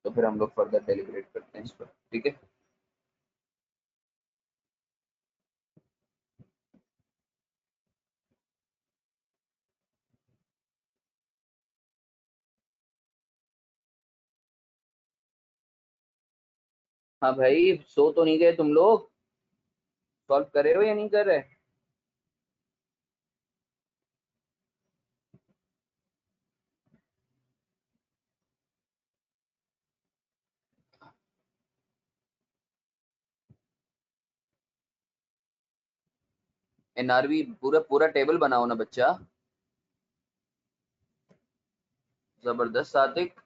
तो फिर हम लोग फर्दर डेलिब्रेट करते हैं इस पर, ठीक है। हाँ भाई, सो तो नहीं गए तुम लोग? सॉल्व कर रहे हो या नहीं कर रहे? एनआरवी पूरा पूरा टेबल बनाओ ना बच्चा। जबरदस्त सादिक।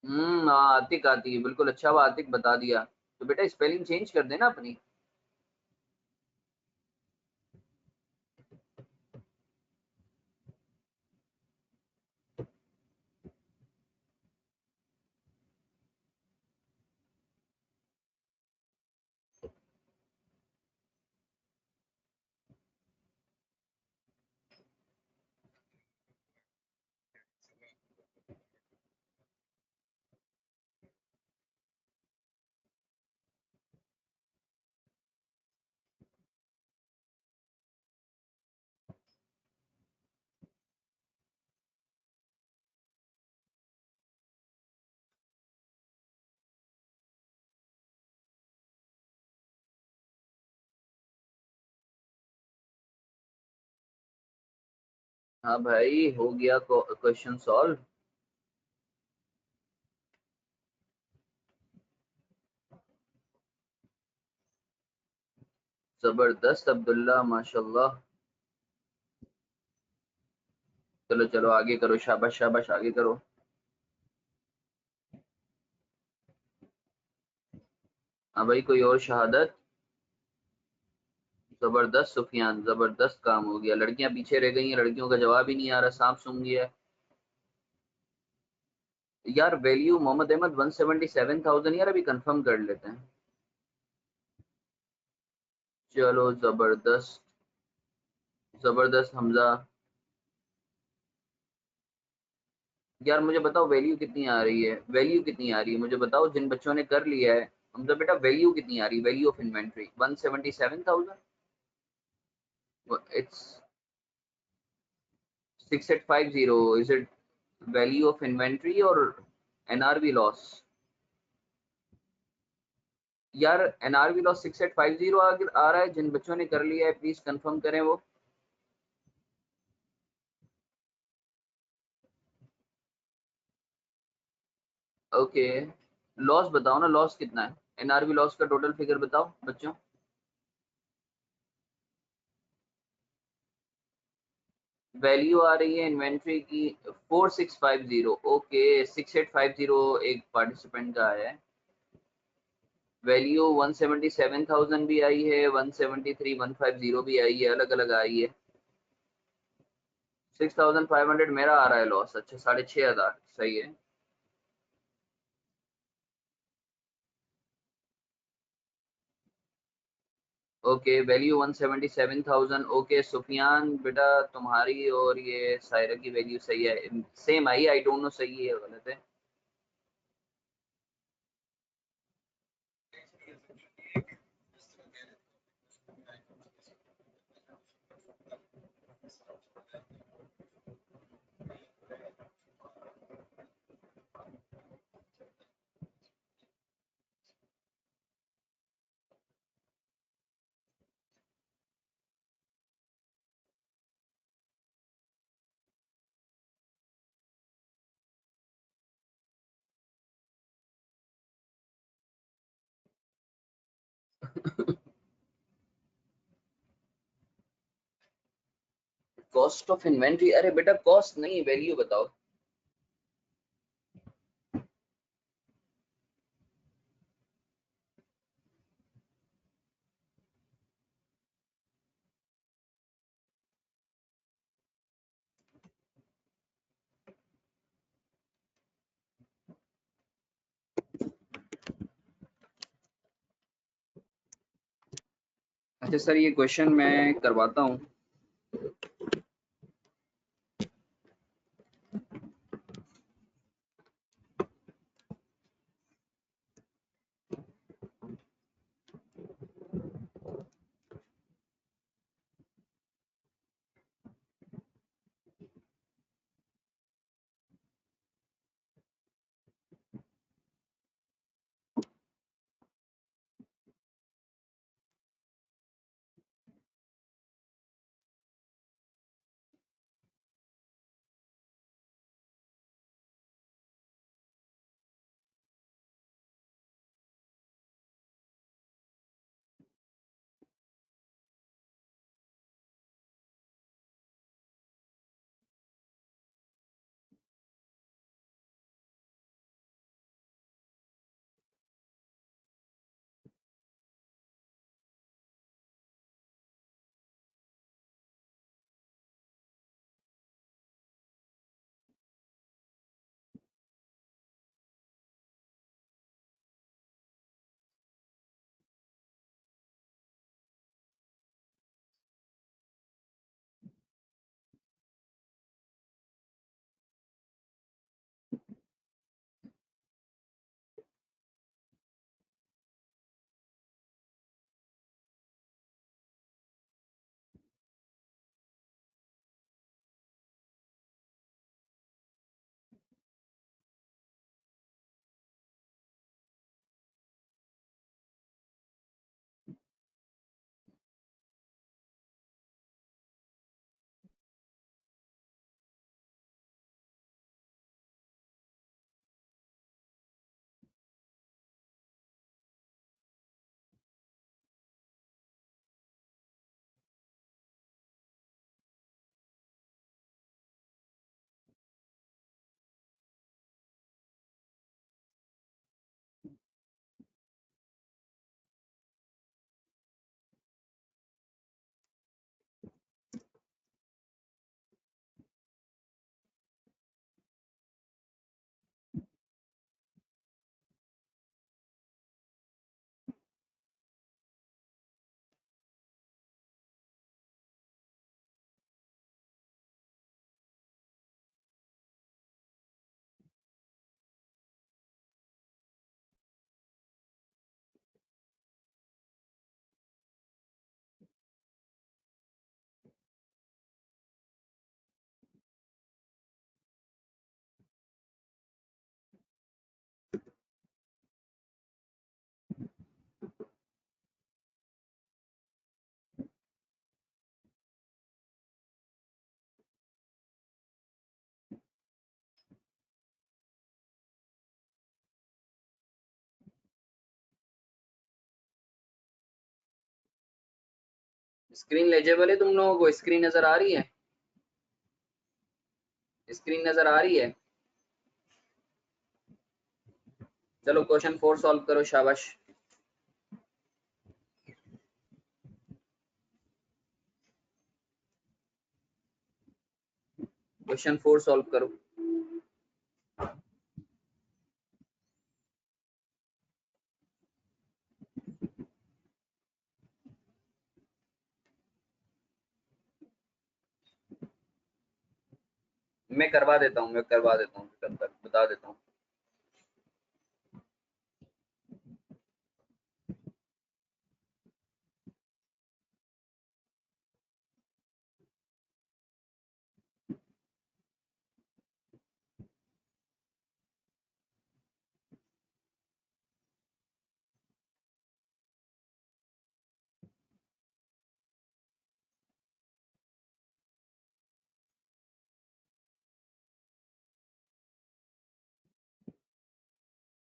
हाँ, आतिक आती है बिल्कुल, अच्छा हुआ आतिक बता दिया। तो बेटा स्पेलिंग चेंज कर देना अपनी। हाँ भाई, हो गया क्वेश्चन सॉल्व। जबरदस्त अब्दुल्ला, माशाल्लाह। चलो चलो आगे करो, शाबाश शाबाश, आगे करो। हाँ भाई, कोई और शहादत? जबरदस्त सुफियान, जबरदस्त काम हो गया। लड़कियां पीछे रह गई हैं, लड़कियों का जवाब ही नहीं आ रहा, सांप सूंघ गया है। यार वैल्यू मोहम्मद अहमद 177,000 यार, अभी कंफर्म कर लेते हैं। चलो जबरदस्त, जबरदस्त हमजा। यार मुझे बताओ वैल्यू कितनी आ रही है, वैल्यू कितनी आ रही है मुझे बताओ, जिन बच्चों ने कर लिया है। हमजा बेटा वैल्यू कितनी आ रही है, value of inventory 177,000। It's 6850। Is it value of inventory और एनआरवी लॉस? यार एनआरवी लॉस 6850 आ रहा है, जिन बच्चों ने कर लिया है प्लीज कंफर्म करें वो। ओके, लॉस बताओ ना, लॉस कितना है, एनआरवी लॉस का टोटल फिगर बताओ बच्चों। वैल्यू आ रही है इन्वेंट्री की 4650। ओके, 6850 एक पार्टिसिपेंट का है। वैल्यू 177,000 भी आई है, 173,150 भी आई है, अलग अलग आई है। 6,500 मेरा आ रहा है लॉस। अच्छा, 6,500 सही है। Okay, value 177,000। ओके सुफियान बेटा, तुम्हारी और ये सायरा की वैल्यू सही है, same I. I don't know सही है गलत है। कॉस्ट ऑफ इन्वेंट्री, अरे बेटा कॉस्ट नहीं, वैल्यू बताओ। अच्छा सर, ये क्वेश्चन मैं करवाता हूँ। स्क्रीन लेजेबल है तुम लोगों को? स्क्रीन नजर आ रही है? स्क्रीन नजर आ रही है? चलो क्वेश्चन 4 सॉल्व करो, शाबाश। क्वेश्चन 4 सॉल्व करो। मैं करवा देता हूँ, बता देता हूँ।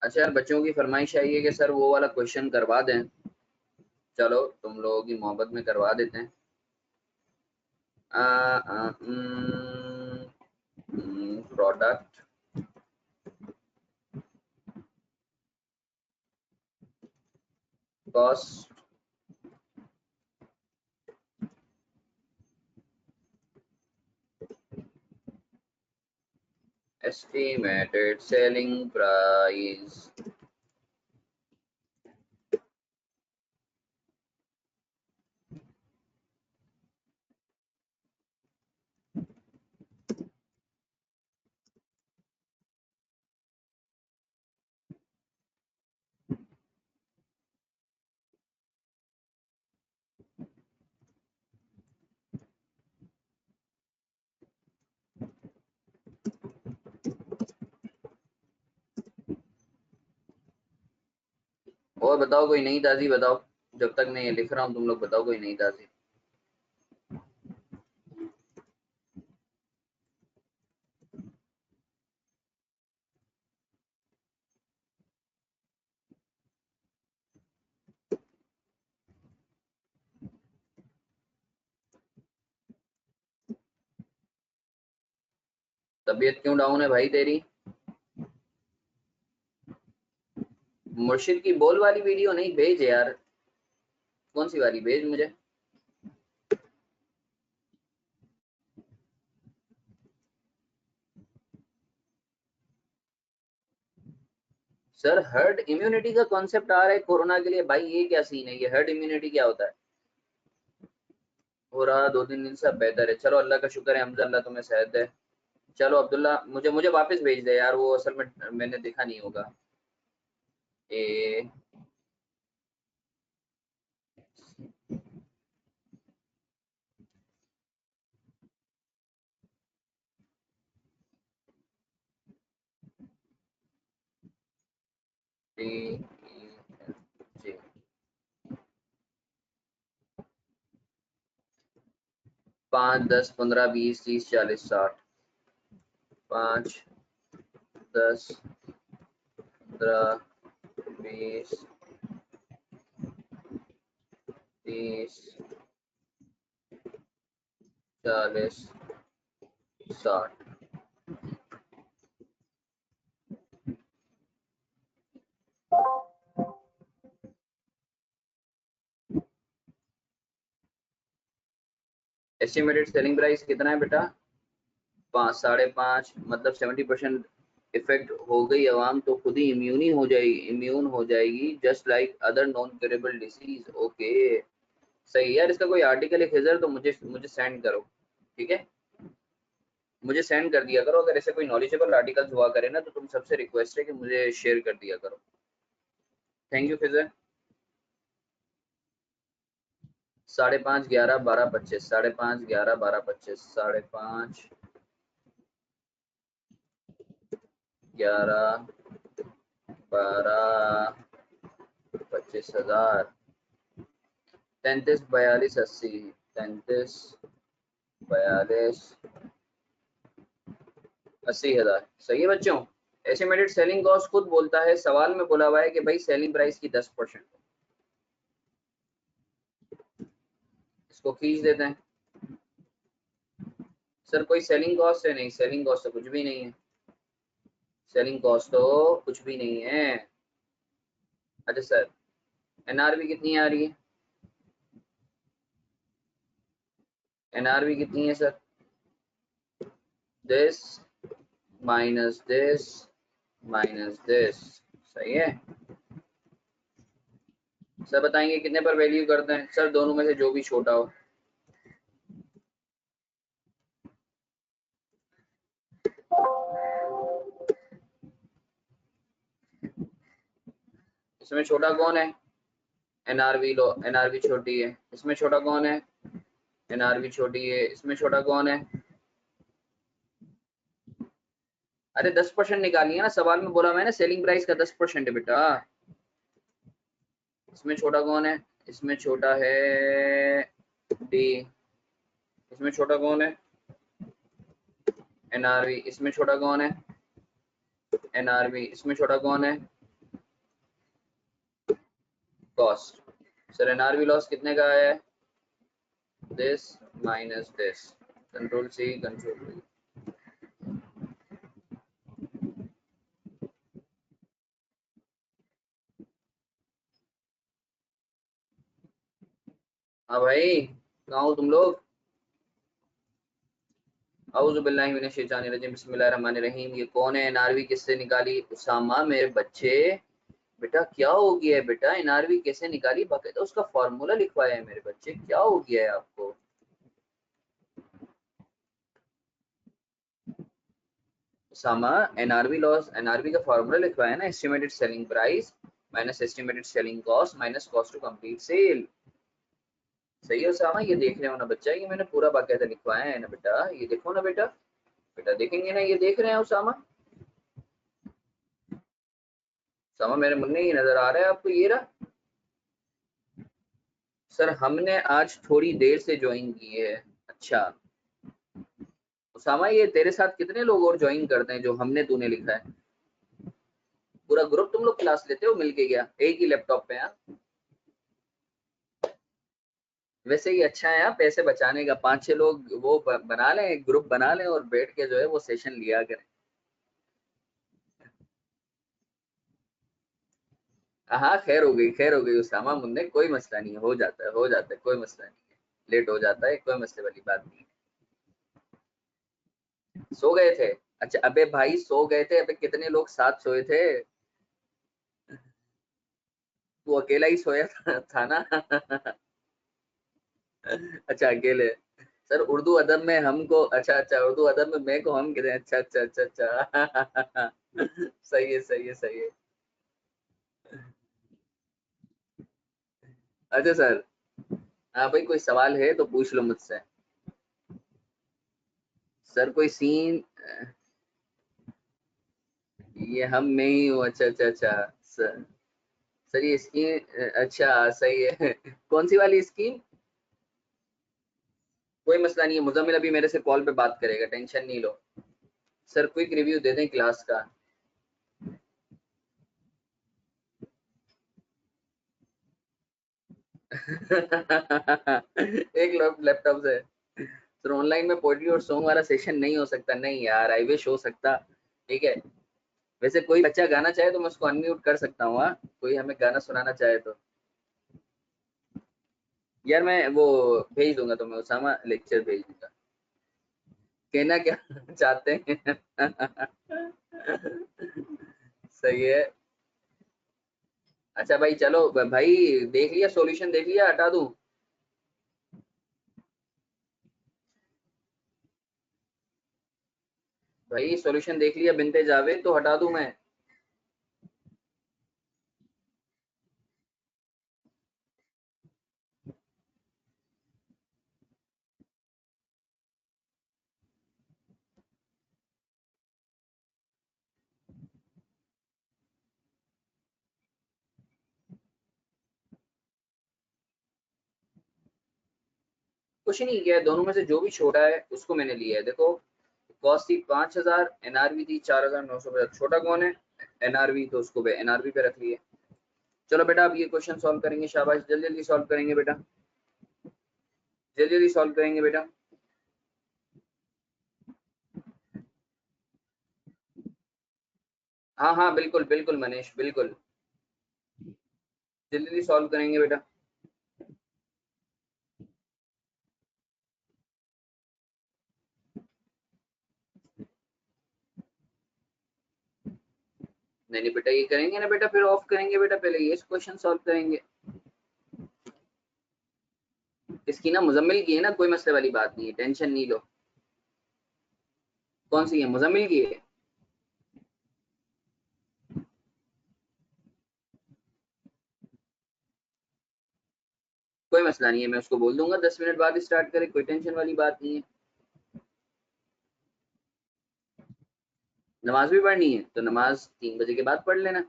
अच्छा यार, बच्चों की फरमाइश आई है कि सर वो वाला क्वेश्चन करवा दें। चलो तुम लोगों की मोहब्बत में करवा देते हैं। Product cost estimated selling price और बताओ कोई नई ताज़ी बताओ। जब तक मैं ये लिख रहा हूँ तुम लोग बताओ कोई नई ताज़ी। तबीयत क्यों डाउन है भाई तेरी? मुर्शिद की बोल वाली वीडियो नहीं, भेज यार। कौन सी वाली भेज मुझे। सर हर्ड इम्यूनिटी का कॉन्सेप्ट आ रहा है कोरोना के लिए, भाई ये क्या सीन है? ये हर्ड इम्यूनिटी क्या होता है? हो रहा 2-3 दिन से अब बेहतर है। चलो अल्लाह का शुक्र है, हमजा, अल्लाह तुम्हें सेहत है। चलो अब्दुल्ला, मुझे मुझे वापस भेज दे यार, वो असल में मैंने देखा नहीं होगा। A D E G 5, 10, 15, 20, 30, 40, 60। 5, 10, 15, 20, 30, 40, 60। Estimated selling price कितना है बेटा? 5, 5.5, मतलब 70% इफेक्ट हो गई अवाम तो खुद ही इम्यून हो जाएगी, just like other non curable disease. Okay, सही यार। इसका कोई आर्टिकल है खिजर तो मुझे मुझे सेंड करो, ठीक है? मुझे सेंड कर दिया करो, अगर ऐसे कोई नॉलेजेबल आर्टिकल्स हुआ करे ना तो तुम सबसे रिक्वेस्ट है कि मुझे शेयर कर दिया करो। Thank you Khizar. 5.5, 11, 12, 25, 5.5, 11, 12, 25, 5.5, 11, 12, 25,000। 33, 42, 80। 33, 42, 80,000। सही है बच्चों। एस्टिमेटेड सेलिंग कॉस्ट खुद बोलता है, सवाल में बोला हुआ है कि भाई सेलिंग प्राइस की 10%। इसको खींच देते हैं। सर कोई सेलिंग कॉस्ट है? नहीं, सेलिंग कॉस्ट तो कुछ भी नहीं है, सेलिंग कॉस्ट तो कुछ भी नहीं है। अच्छा सर, एनआरवी कितनी आ रही है? एनआरवी कितनी है sir? This minus this minus this, सही है। सर बताएंगे कितने पर वैल्यू करते हैं? सर दोनों में से जो भी छोटा हो। इसमें छोटा कौन है? एनआरवी लो, एनआरवी छोटी है। इसमें छोटा कौन है? एनआरवी छोटी है। इसमें छोटा कौन है? अरे 10% निकालिए ना, सवाल में बोला मैंने सेलिंग प्राइस का 10% है बेटा। इसमें छोटा कौन है? इसमें छोटा है डी। इसमें छोटा कौन है? एनआरवी। इसमें छोटा कौन है? एनआरवी। इसमें छोटा कौन है? कॉस्ट। सर एनआरवी लॉस कितने का है? This minus this. Control C, control V. हाँ भाई, कहाँ हो तुम लोग? औज़ुबिल्लाहिमिनश्शैतानिर्रजीम, बिस्मिल्लाहिर्रहमानिर्रहीम। ये कौन है? एनआरवी किससे निकाली? उसामा मेरे बच्चे। बेटा क्या हो गया है बेटा? एनआरवी कैसे निकाली? बाकायदा उसका फॉर्मूला लिखवाया है मेरे बच्चे, क्या हो गया है आपको? उसामा, एनआरवी लॉस, एनआरवी का फॉर्मूला लिखवाया है ना, estimated selling price minus estimated selling cost minus cost to complete sale. सही है उसामा, ये देख रहे हो ना बच्चा, ये मैंने पूरा बाकायदा लिखवाया है ना बेटा, ये देखो ना बेटा। बेटा देखेंगे ना, ये देख रहे हैं उसामा? उसामा मेरे मुन्ने, ये नजर आ रहा है आपको? ये रहा। सर हमने आज थोड़ी देर से ज्वाइन की है। अच्छा उसामा, ये तेरे साथ कितने लोग और ज्वाइन करते हैं जो हमने तूने लिखा है? पूरा ग्रुप तुम लोग क्लास लेते हो मिलके? गया एक ही लैपटॉप पे? हाँ, वैसे ही अच्छा है यार, पैसे बचाने का। 5-6 लोग वो बना लें, एक ग्रुप बना लें और बैठ के जो है वो सेशन लिया करें। हाँ खैर हो गई, खैर हो गई उसामा मुन्ने, कोई मसला नहीं है, हो जाता है, हो जाता है, कोई मसला नहीं है। लेट हो जाता है, कोई मसले वाली बात नहीं है। सो गए थे? अच्छा अबे भाई सो गए थे? अबे कितने लोग साथ सोए थे? तू अकेला ही सोया था ना? अच्छा अकेले। सर उर्दू अदब में हमको, अच्छा अच्छा, उर्दू अदब में मैं को हम कहते हैं। अच्छा अच्छा अच्छा अच्छा। सही है, सही है, सही है। अच्छा सर, हाँ भाई कोई सवाल है तो पूछ लो मुझसे। सर कोई सीन? ये हम में ही हूँ। अच्छा अच्छा अच्छा। सर, सर ये स्कीम, अच्छा सही है। कौन सी वाली स्कीम? कोई मसला नहीं है, मुजम्मिल अभी मेरे से कॉल पे बात करेगा, टेंशन नहीं लो। सर क्विक रिव्यू दे दें क्लास का? एक लैपटॉप से? सर ऑनलाइन में पोएट्री और सॉन्ग वाला सेशन नहीं हो सकता? नहीं यार, आई विश हो सकता। ठीक है, वैसे कोई बच्चा गाना चाहे तो मैं उसको अनम्यूट कर सकता हूँ। हाँ, कोई हमें गाना सुनाना चाहे तो। यार मैं वो भेज दूंगा तुम्हें उसामा, लेक्चर भेज दूंगा। कहना क्या चाहते हैं? सही है। अच्छा भाई चलो भाई, देख लिया सॉल्यूशन? देख लिया? हटा दूं? भाई सॉल्यूशन देख लिया बिनते जावेद, तो हटा दूं मैं? कुछ नहीं किया है, दोनों में से जो भी छोटा है उसको मैंने लिया है। देखो, कॉस्ट थी 5,000, एनआरवी थी 4,950। छोटा कौन है? एनआरवी, तो उसको एनआरवी पे रख लिए। चलो बेटा अब ये क्वेश्चन सॉल्व करेंगे, शाबाश, जल्दी जल्दी सॉल्व करेंगे बेटा। जल्दी जल्दी सॉल्व करेंगे बेटा। हाँ हाँ बिल्कुल बिल्कुल मनीष, बिल्कुल जल्दी जल्दी सॉल्व करेंगे बेटा। नहीं नहीं बेटा, ये करेंगे ना बेटा, फिर ऑफ करेंगे बेटा, पहले ये क्वेश्चन सॉल्व करेंगे। इसकी ना मुजम्मिल की है ना, कोई मसले वाली बात नहीं है, टेंशन नहीं लो। कौन सी है? मुजम्मिल की है। कोई मसला नहीं है, मैं उसको बोल दूंगा 10 मिनट बाद स्टार्ट करे, कोई टेंशन वाली बात नहीं है। नमाज भी पढ़नी है तो नमाज 3 बजे के बाद पढ़ लेना।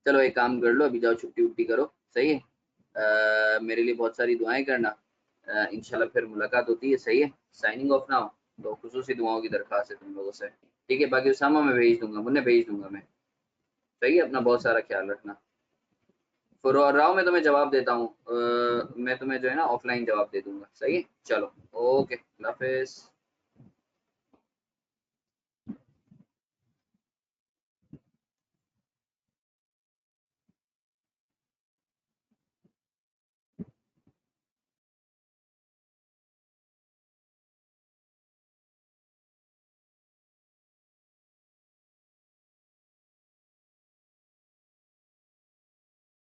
चलो एक काम कर लो, अभी जाओ छुट्टी उट्टी करो, सही है। मेरे लिए बहुत सारी दुआएं करना। इंशाल्लाह फिर मुलाकात होती है, सही है। साइनिंग ऑफ ना हो, तो खुसूसी दुआओं की दरख्वास्त है तुम लोगों से। ठीक है, बाकी उसामा मैं भेज दूंगा, मुन्ने भेज दूंगा मैं। सही है, अपना बहुत सारा ख्याल रखना। फिर और राव मैं तुम्हें जवाब देता हूँ, मैं तुम्हें जो है ना ऑफलाइन जवाब दे दूंगा, सही है। चलो ओके, अल्लाह हाफिज।